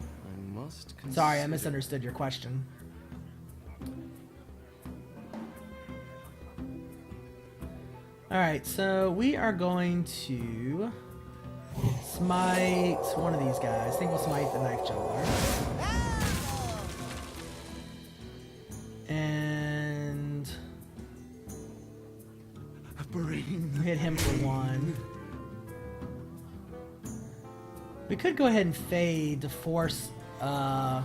I must consider... Sorry, I misunderstood your question. Alright, so we are going to smite one of these guys. I think we'll smite the Knife Juggler. And hit him for 1. We could go ahead and fade to force a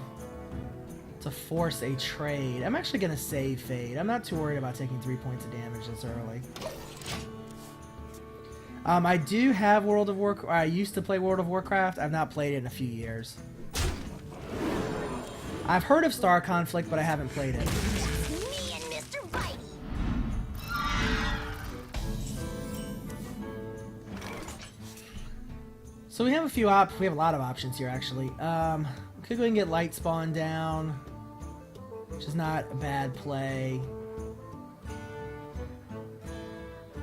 trade. I'm actually gonna save fade. I'm not too worried about taking 3 points of damage this early. I do have World of Warcraft. I used to play World of Warcraft. I've not played it in a few years. I've heard of Star Conflict, but I haven't played it. Me and Mr. Bitey. So we have we have a lot of options here actually. We could go and get Light Spawn down, which is not a bad play.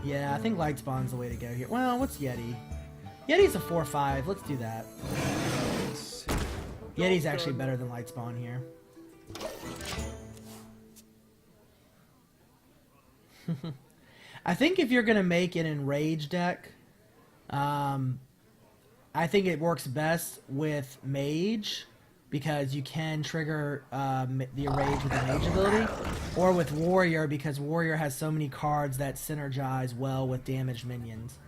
Yeah, I think Light Spawn's the way to go here. Well, what's Yeti? Yeti's a 4/5. Let's do that. Yeti's actually better than Light Spawn here. I think if you're gonna make an Enrage deck, I think it works best with Mage because you can trigger the Enrage with the Mage ability, or with Warrior because Warrior has so many cards that synergize well with damaged minions.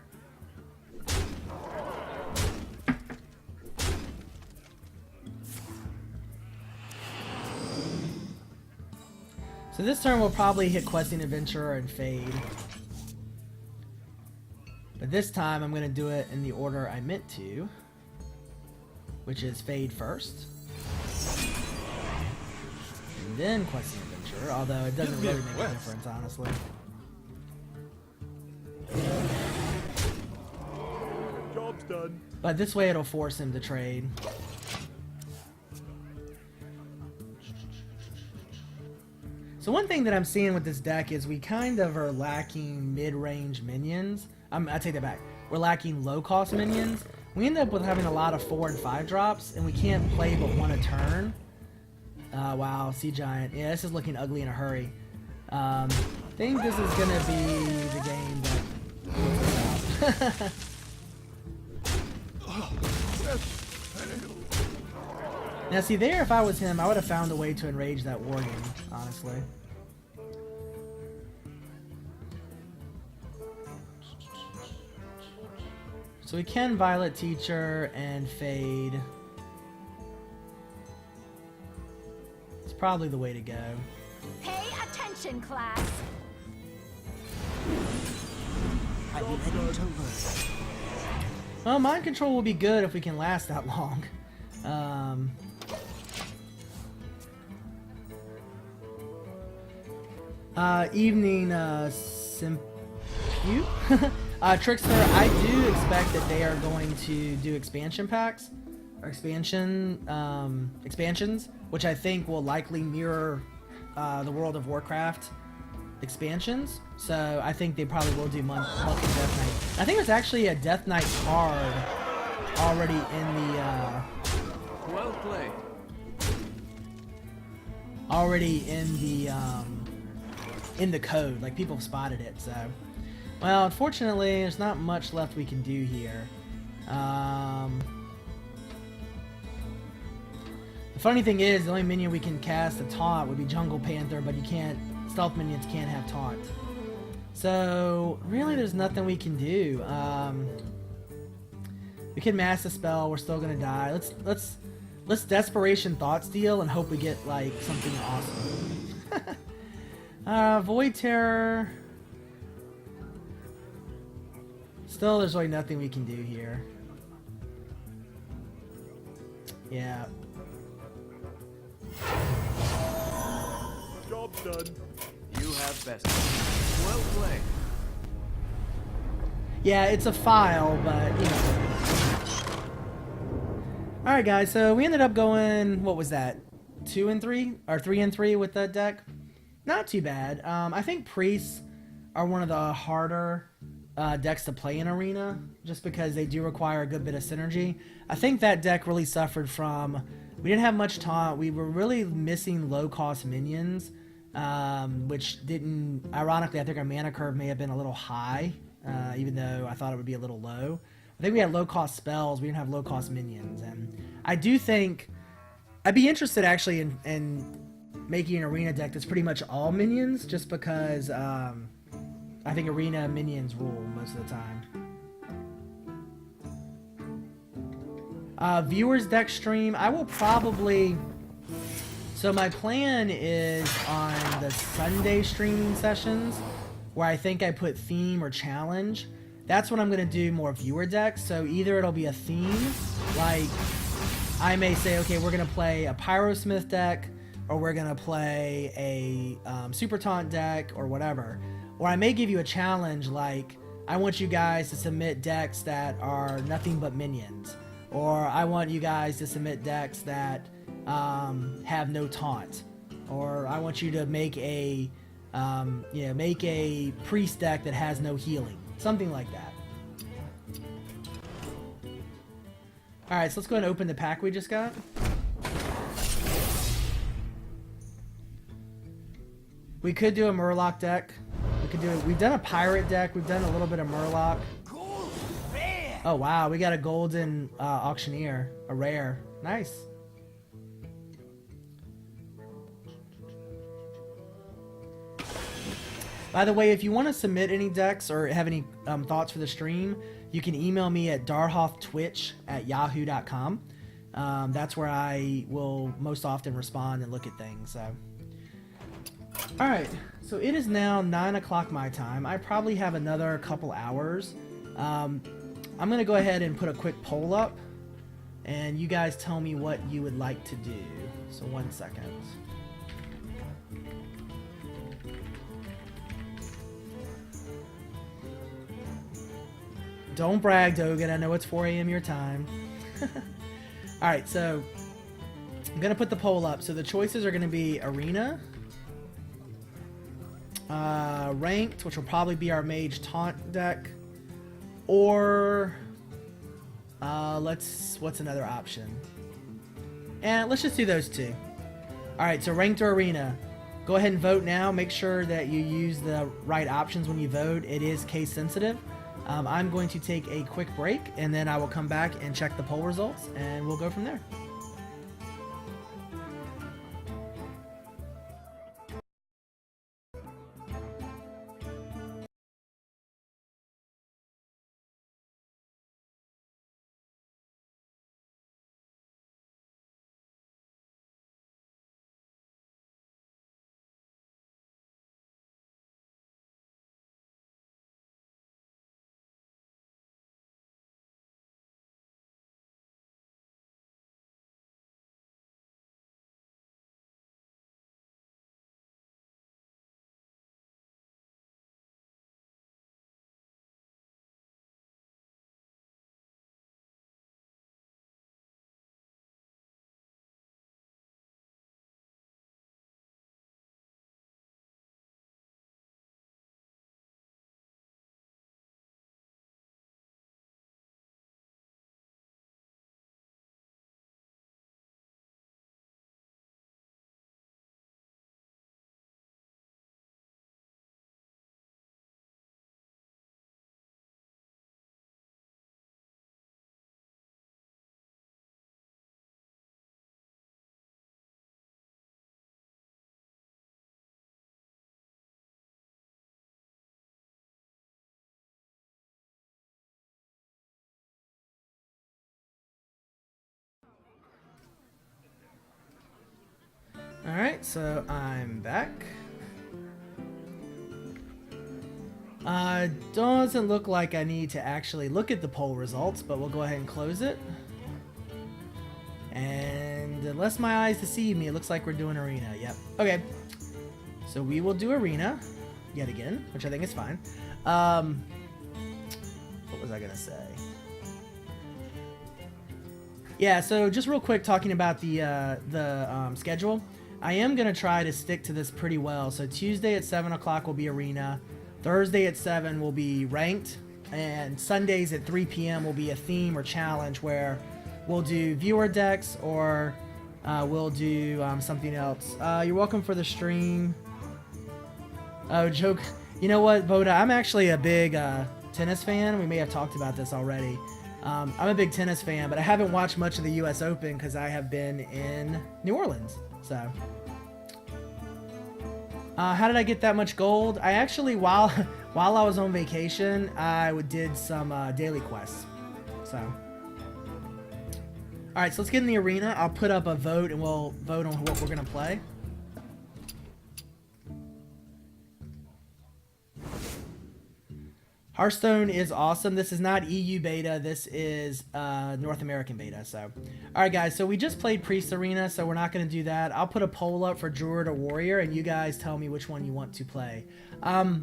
So this turn we'll probably hit Questing Adventurer and Fade. But this time I'm going to do it in the order I meant to, which is Fade first. And then Questing Adventurer, although it doesn't really make a difference, honestly. Job's done. But this way it'll force him to trade. So one thing that I'm seeing with this deck is we kind of are lacking mid-range minions. I take that back. We're lacking low-cost minions. We end up with having a lot of 4 and 5 drops, and we can't play but one a turn. Wow, Sea Giant. Yeah, this is looking ugly in a hurry. I think this is going to be the game that... Now see there, if I was him, I would have found a way to enrage that Worgen, honestly. So we can Violet Teacher and Fade. It's probably the way to go. Pay attention, class. I'm ready to learn. Well, Mind Control will be good if we can last that long. Evening, Simpu? Trickster, I do expect that they are going to do expansion packs, or expansions, which I think will likely mirror the World of Warcraft expansions. So I think they probably will do monthly Death Knight. I think there's actually a Death Knight card already in the Well played. in the code. Like, people have spotted it. So, well, unfortunately, there's not much left we can do here. The funny thing is, the only minion we can cast a taunt would be Jungle Panther, but you can't. Stealth minions can't have taunt. So really, there's nothing we can do. We can mass a spell. We're still gonna die. Let's Desperation Thought Steal and hope we get like something awesome. Void Terror. Still, there's really nothing we can do here. Yeah. Job's done. You have best. Well played. Yeah, it's a file, but, you know. Alright, guys, so we ended up going, what was that? 2 and 3? Or 3 and 3 with that deck? Not too bad. I think Priests are one of the harder decks to play in Arena, just because they do require a good bit of synergy. I think that deck really suffered from, we didn't have much taunt, we were really missing low-cost minions, which didn't, ironically, I think our mana curve may have been a little high, even though I thought it would be a little low. I think we had low-cost spells. We didn't have low-cost minions. And I do think I'd be interested actually in making an arena deck that's pretty much all minions, just because I think arena minions rule most of the time. Viewers deck stream, I will probably... So my plan is on the Sunday streaming sessions, where I think I put theme or challenge. That's when I'm going to do more viewer decks. So either it'll be a theme, like I may say, okay, we're going to play a Pyrosmith deck, or we're going to play a Super Taunt deck, or whatever. Or I may give you a challenge, like I want you guys to submit decks that are nothing but minions. Or I want you guys to submit decks that have no taunt. Or I want you to make a make a priest deck that has no healing. Something like that. Alright, so let's go ahead and open the pack we just got. We could do a Murloc deck. We could do it. We've done a pirate deck. We've done a little bit of Murloc. Oh wow, we got a golden auctioneer, a rare. Nice. By the way, if you want to submit any decks or have any thoughts for the stream, you can email me at darhoftwitch@yahoo.com. That's where I will most often respond and look at things. So. Alright, so it is now 9 o'clock my time. I probably have another couple hours. I'm going to go ahead and put a quick poll up, and you guys tell me what you would like to do. So 1 second. Don't brag, Dogan. I know it's 4 a.m. your time. Alright, so I'm going to put the poll up. So the choices are going to be Arena, Ranked, which will probably be our Mage Taunt deck, or what's another option? And let's just do those two. Alright, so Ranked or Arena. Go ahead and vote now. Make sure that you use the right options when you vote. It is case sensitive. I'm going to take a quick break, and then I will come back and check the poll results, and we'll go from there. Alright, so I'm back. Doesn't look like I need to actually look at the poll results, but we'll go ahead and close it. And unless my eyes deceive me, it looks like we're doing Arena. Yep. Okay. So we will do Arena yet again, which I think is fine. What was I gonna say? Yeah, so just real quick, talking about the schedule. I am going to try to stick to this pretty well. So Tuesday at 7 o'clock will be Arena. Thursday at 7 will be Ranked. And Sundays at 3 p.m. will be a theme or challenge where we'll do viewer decks or we'll do something else. You're welcome for the stream. Oh, joke. You know what, Boda? I'm actually a big tennis fan. We may have talked about this already. I'm a big tennis fan, but I haven't watched much of the U.S. Open because I have been in New Orleans. So, how did I get that much gold? I actually, while I was on vacation, I did some daily quests. So, all right, so let's get in the arena. I'll put up a vote, and we'll vote on what we're gonna play. Hearthstone is awesome. This is not EU beta. This is North American beta. So, all right, guys. So we just played Priest Arena, so we're not going to do that. I'll put a poll up for Druid or Warrior, and you guys tell me which one you want to play. I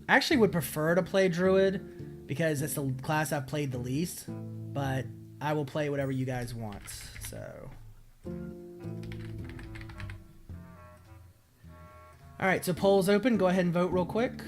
actually would prefer to play Druid because it's the class I've played the least, but I will play whatever you guys want. So, all right. So poll's open. Go ahead and vote real quick.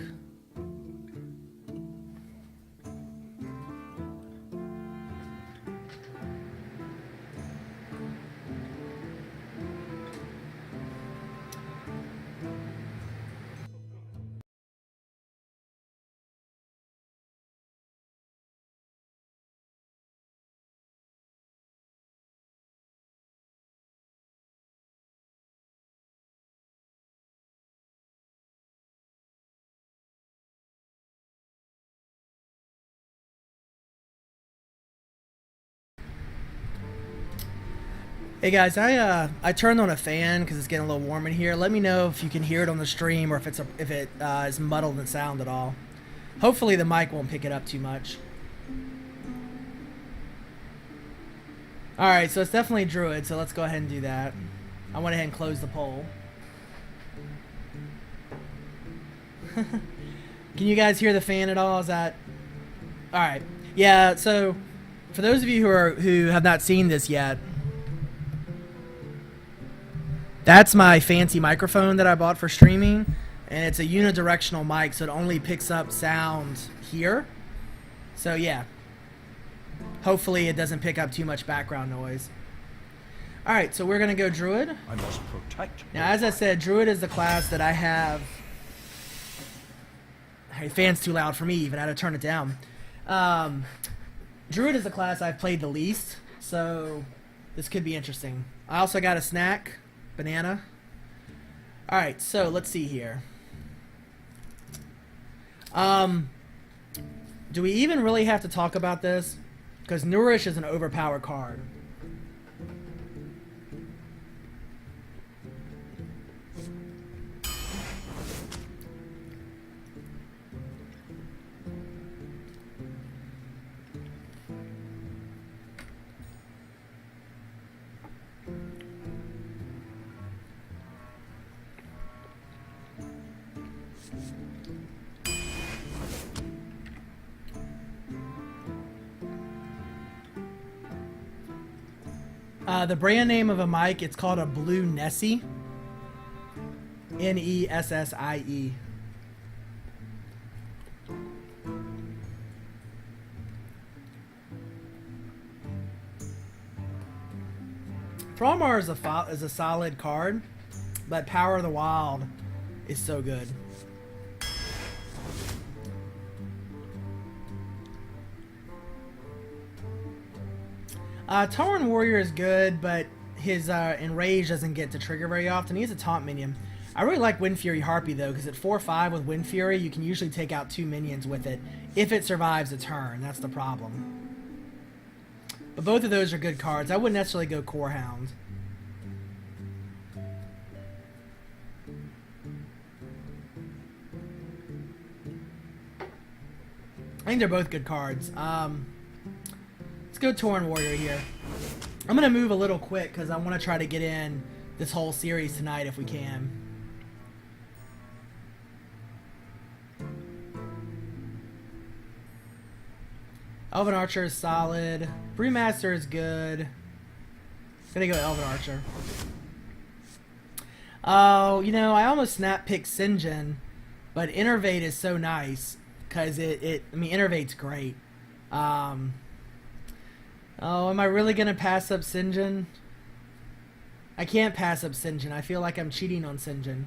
Hey guys, I turned on a fan because it's getting a little warm in here. Let me know if you can hear it on the stream or if it is muddled in sound at all. Hopefully the mic won't pick it up too much. All right, so it's definitely Druid. So let's go ahead and do that. I went ahead and closed the poll. Can you guys hear the fan at all? Is that all right? Yeah. So for those of you who have not seen this yet. That's my fancy microphone that I bought for streaming, and it's a unidirectional mic, so it only picks up sound here. So yeah, hopefully it doesn't pick up too much background noise. All right, so we're gonna go Druid. I must protect. Now, as I said, Druid is the class that I have. Hey, fan's too loud for me even. I had to turn it down. Druid is the class I've played the least, so this could be interesting. I also got a snack. Banana. Alright, so let's see here. Do we even really have to talk about this? Because Nourish is an overpowered card. The brand name of a mic, it's called a Blue Nessie. Nessie. Fromar is a solid card, but Power of the Wild is so good. Tauren Warrior is good, but his Enrage doesn't get to trigger very often. He has a taunt minion. I really like Wind Fury Harpy though, because at 4/5 with Wind Fury, you can usually take out 2 minions with it if it survives a turn. That's the problem. But both of those are good cards. I wouldn't necessarily go Core Hound. I think they're both good cards. Let's go Tauren Warrior here. I'm going to move a little quick because I want to try to get in this whole series tonight if we can. Elven Archer is solid. Brewmaster is good. Gonna go Elven Archer. Oh, you know, I almost snap picked Sinjin, but Innervate is so nice because I mean, Innervate's great. Oh, am I really going to pass up Sinjin? I can't pass up Sinjin. I feel like I'm cheating on Sinjin.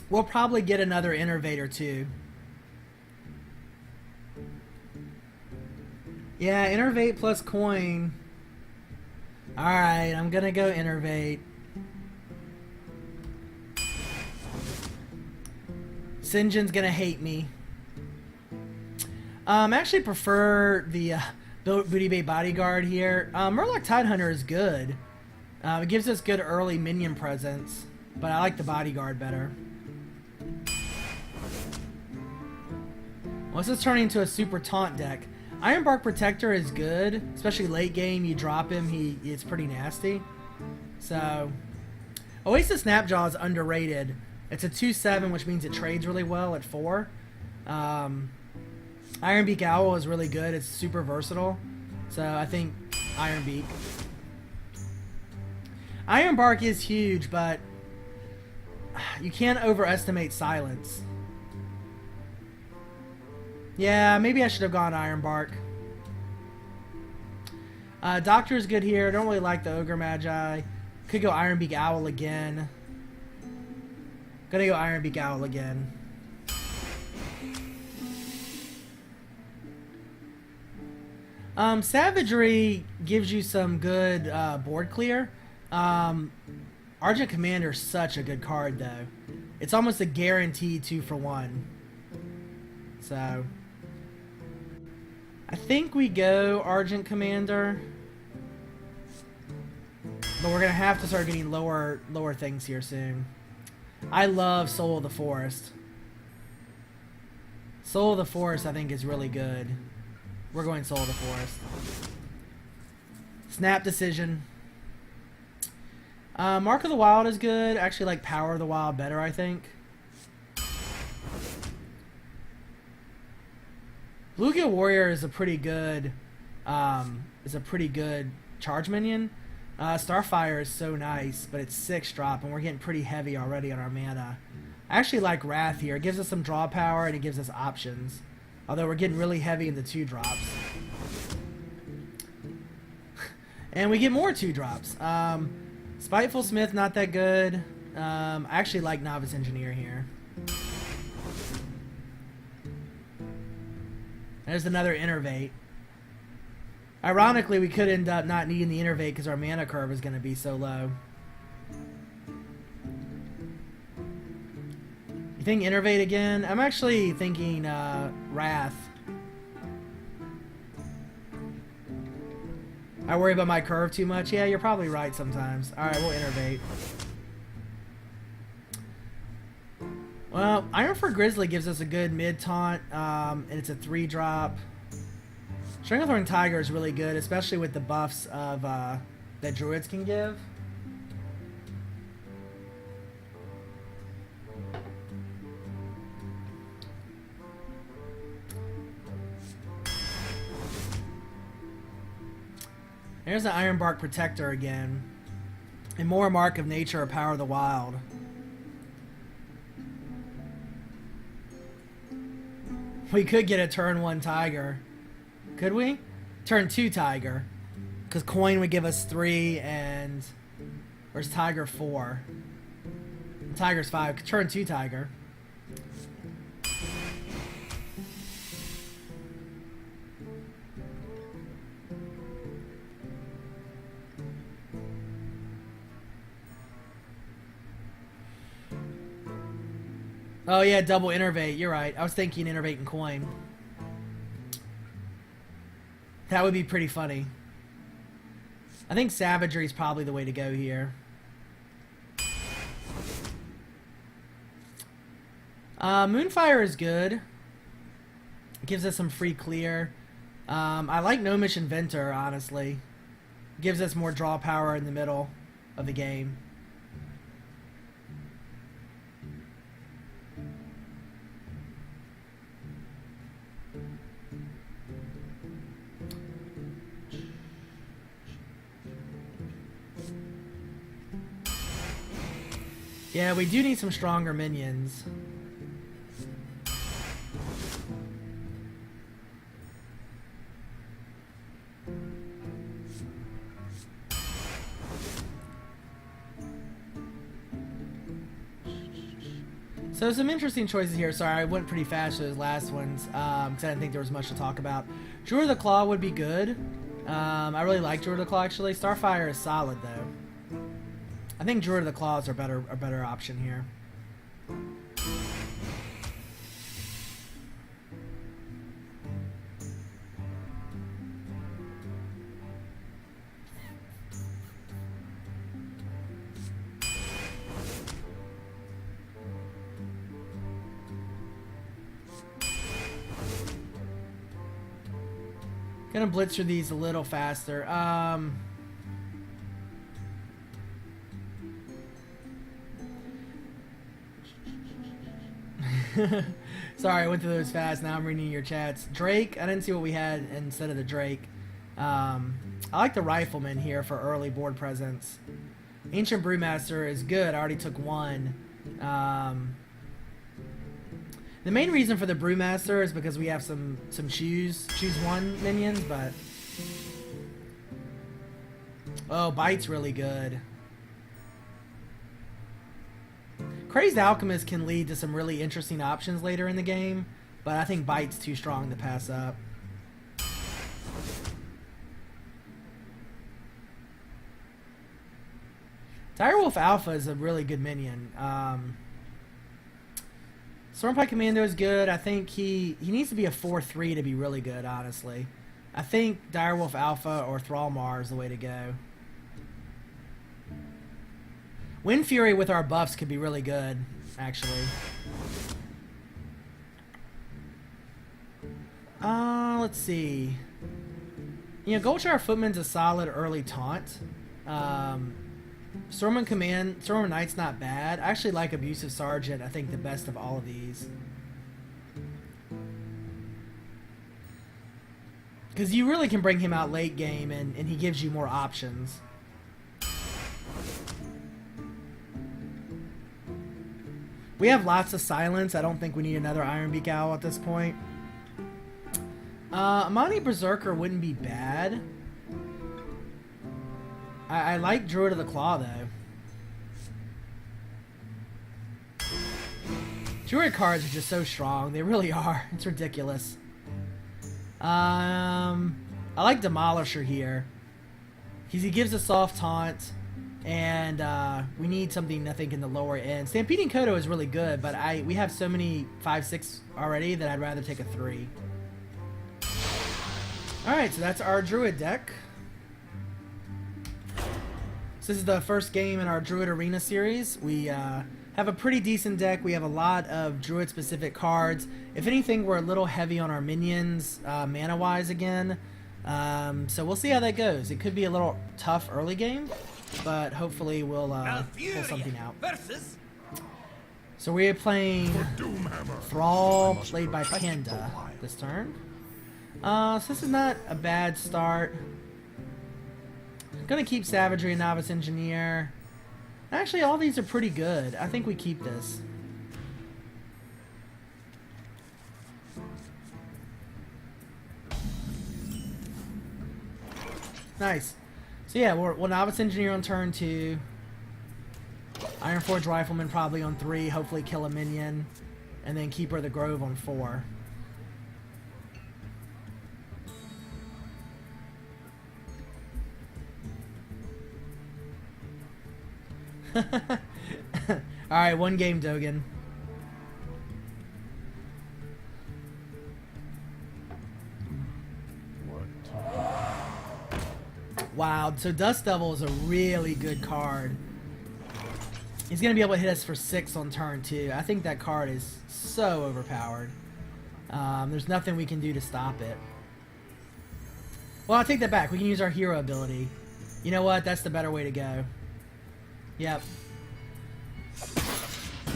We'll probably get another Innervator too. Yeah, Innervate plus coin. Alright, I'm gonna go Innervate. Sinjin's gonna hate me. Actually prefer the Booty Bay Bodyguard here. Murloc Tidehunter is good. It gives us good early minion presence, but I like the Bodyguard better. Well, this is turning into a super taunt deck. Ironbark Protector is good, especially late game. You drop him, it's pretty nasty. So, Oasis Snapjaw is underrated. It's a 2/7, which means it trades really well at 4. Ironbeak Owl is really good. It's super versatile. So I think Ironbeak. Ironbark is huge, but you can't overestimate Silence. Yeah, maybe I should have gone Ironbark. Doctor is good here. Don't really like the Ogre Magi. Could go Ironbeak Owl again. Gonna go Ironbeak Owl again. Savagery gives you some good board clear. Argent Commander is such a good card, though. It's almost a guaranteed 2-for-1. So, I think we go Argent Commander. But we're gonna have to start getting lower things here soon. I love Soul of the Forest. Soul of the Forest, I think, is really good. We're going Soul of the Forest. Snap Decision. Mark of the Wild is good. I actually like Power of the Wild better, I think. Bluegill Warrior is a pretty good charge minion. Starfire is so nice, but it's 6 drop, and we're getting pretty heavy already on our mana. I actually like Wrath here. It gives us some draw power, and it gives us options. Although we're getting really heavy in the 2 drops. And we get more 2 drops. Spiteful Smith, not that good. I actually like Novice Engineer here. There's another Innervate. Ironically, we could end up not needing the Innervate because our mana curve is going to be so low. You think Innervate again? I'm actually thinking Wrath. I worry about my curve too much. Yeah, you're probably right sometimes. Alright, we'll Innervate. Well, Ironfur Grizzly gives us a good mid-taunt, and it's a 3-drop. Stranglethorn Tiger is really good, especially with the buffs of that Druids can give. There's the Ironbark Protector again. And more Mark of Nature or Power of the Wild. We could get a turn 1 Tiger. Could we? Turn 2 Tiger. Because Coin would give us 3 and... Where's Tiger 4? Tiger's 5. Turn 2 Tiger. Oh yeah, double Innervate. You're right. I was thinking Innervate and Coin. That would be pretty funny. I think Savagery is probably the way to go here. Moonfire is good. It gives us some free clear. I like Gnomish Inventor, honestly. Gives us more draw power in the middle of the game. Yeah, we do need some stronger minions. So some interesting choices here. Sorry, I went pretty fast with those last ones because I didn't think there was much to talk about. Druid of the Claw would be good. I really like Druid of the Claw actually. Starfire is solid though. I think Druid of the Claws are a better option here. Gonna blitz through these a little faster. Sorry, I went through those fast. Now I'm reading your chats. Drake, I didn't see what we had instead of the Drake. I like the Rifleman here for early board presence. Ancient Brewmaster is good. I already took one. The main reason for the Brewmaster is because we have some choose one minions, but oh, Bite's really good. Crazed Alchemist can lead to some really interesting options later in the game, but I think Bite's too strong to pass up. Direwolf Alpha is a really good minion. Stormpike Commando is good. I think he needs to be a 4/3 to be really good, honestly. I think Direwolf Alpha or Thrallmar is the way to go. Wind Fury with our buffs could be really good, actually. Let's see. You know, Goldshire Footman's a solid early taunt. Stormwind Knight's not bad. I actually like Abusive Sergeant, I think the best of all of these. Because you really can bring him out late game and he gives you more options. We have lots of silence. I don't think we need another Ironbeak Owl at this point. Amani Berserker wouldn't be bad. I like Druid of the Claw, though. Druid cards are just so strong. They really are. It's ridiculous. I like Demolisher here. Because he gives a soft taunt. And we need something, I think, in the lower end. Stampeding Kodo is really good, but we have so many 5/6 already that I'd rather take a 3. Alright, so that's our Druid deck. So this is the first game in our Druid Arena series. We have a pretty decent deck. We have a lot of Druid-specific cards. If anything, we're a little heavy on our minions, mana-wise again. So we'll see how that goes. It could be a little tough early game, but hopefully we'll pull something out. So we're playing Thrall, played by Panda this turn. So this is not a bad start. Gonna keep Savagery and Novice Engineer. Actually, all these are pretty good. I think we keep this. Nice. So yeah, we'll Novice Engineer on turn 2. Ironforge Rifleman probably on 3. Hopefully kill a minion. And then Keeper of the Grove on 4. Alright, one game, Dogen. Wow, so Dust Devil is a really good card. He's going to be able to hit us for 6 on turn 2. I think that card is so overpowered. There's nothing we can do to stop it. Well, I'll take that back. We can use our hero ability. You know what? That's the better way to go. Yep.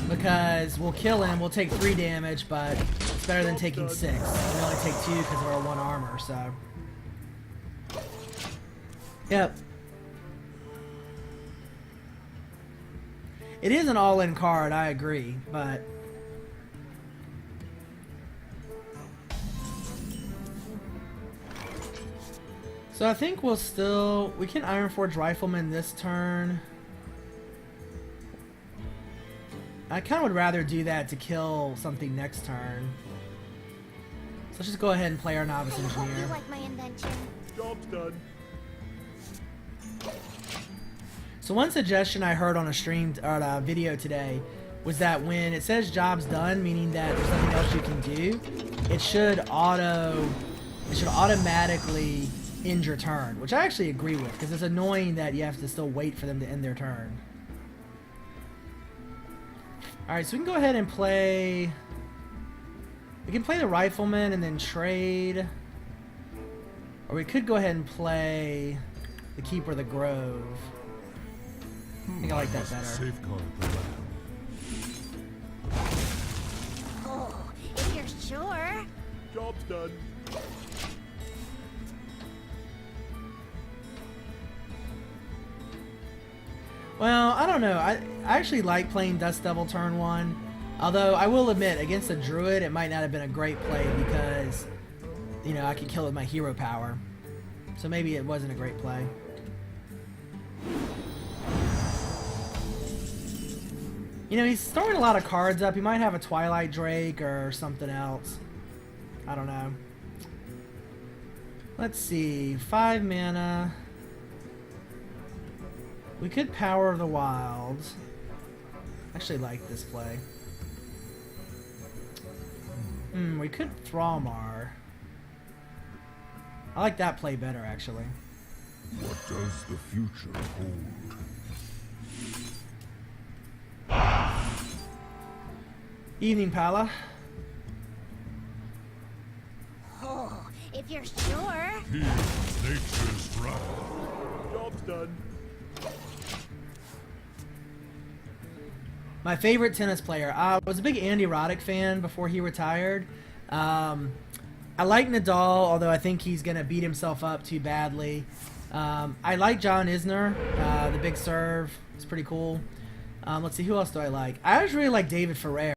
Because we'll kill him, we'll take 3 damage, but it's better than taking 6. We only take 2 because of our 1 armor, so. Yep. It is an all-in card, I agree, but. So I think we can Ironforge Rifleman this turn. I kind of would rather do that to kill something next turn. So let's just go ahead and play our Novice I hope you Engineer. like my invention. Job's done. So one suggestion I heard on a stream or a video today was that when it says job's done, meaning that there's nothing else you can do, it should automatically end your turn, which I actually agree with, because it's annoying that you have to still wait for them to end their turn. Alright, so we can go ahead and play... We can play the Rifleman and then trade. Or we could go ahead and play the Keeper of the Grove. I think I like that better. Safeguard the land. Oh, if you're sure. Job's done. Well, I don't know. I actually like playing Dust Devil turn 1. Although, I will admit, against a Druid, it might not have been a great play because, you know, I could kill it with my hero power. So maybe it wasn't a great play. You know, he's throwing a lot of cards up. He might have a Twilight Drake or something else. I don't know. Let's see. 5 mana. We could Power of the Wilds. I actually like this play. We could Thrallmar. I like that play better, actually. What does the future hold? Evening, Pala. Oh, if you're sure. Here's nature's wrath. Job's done. My favorite tennis player. I was a big Andy Roddick fan before he retired. I like Nadal, although I think he's going to beat himself up too badly. I like John Isner, the big serve. It's pretty cool. Let's see, who else do I like? I just really like David Ferrer.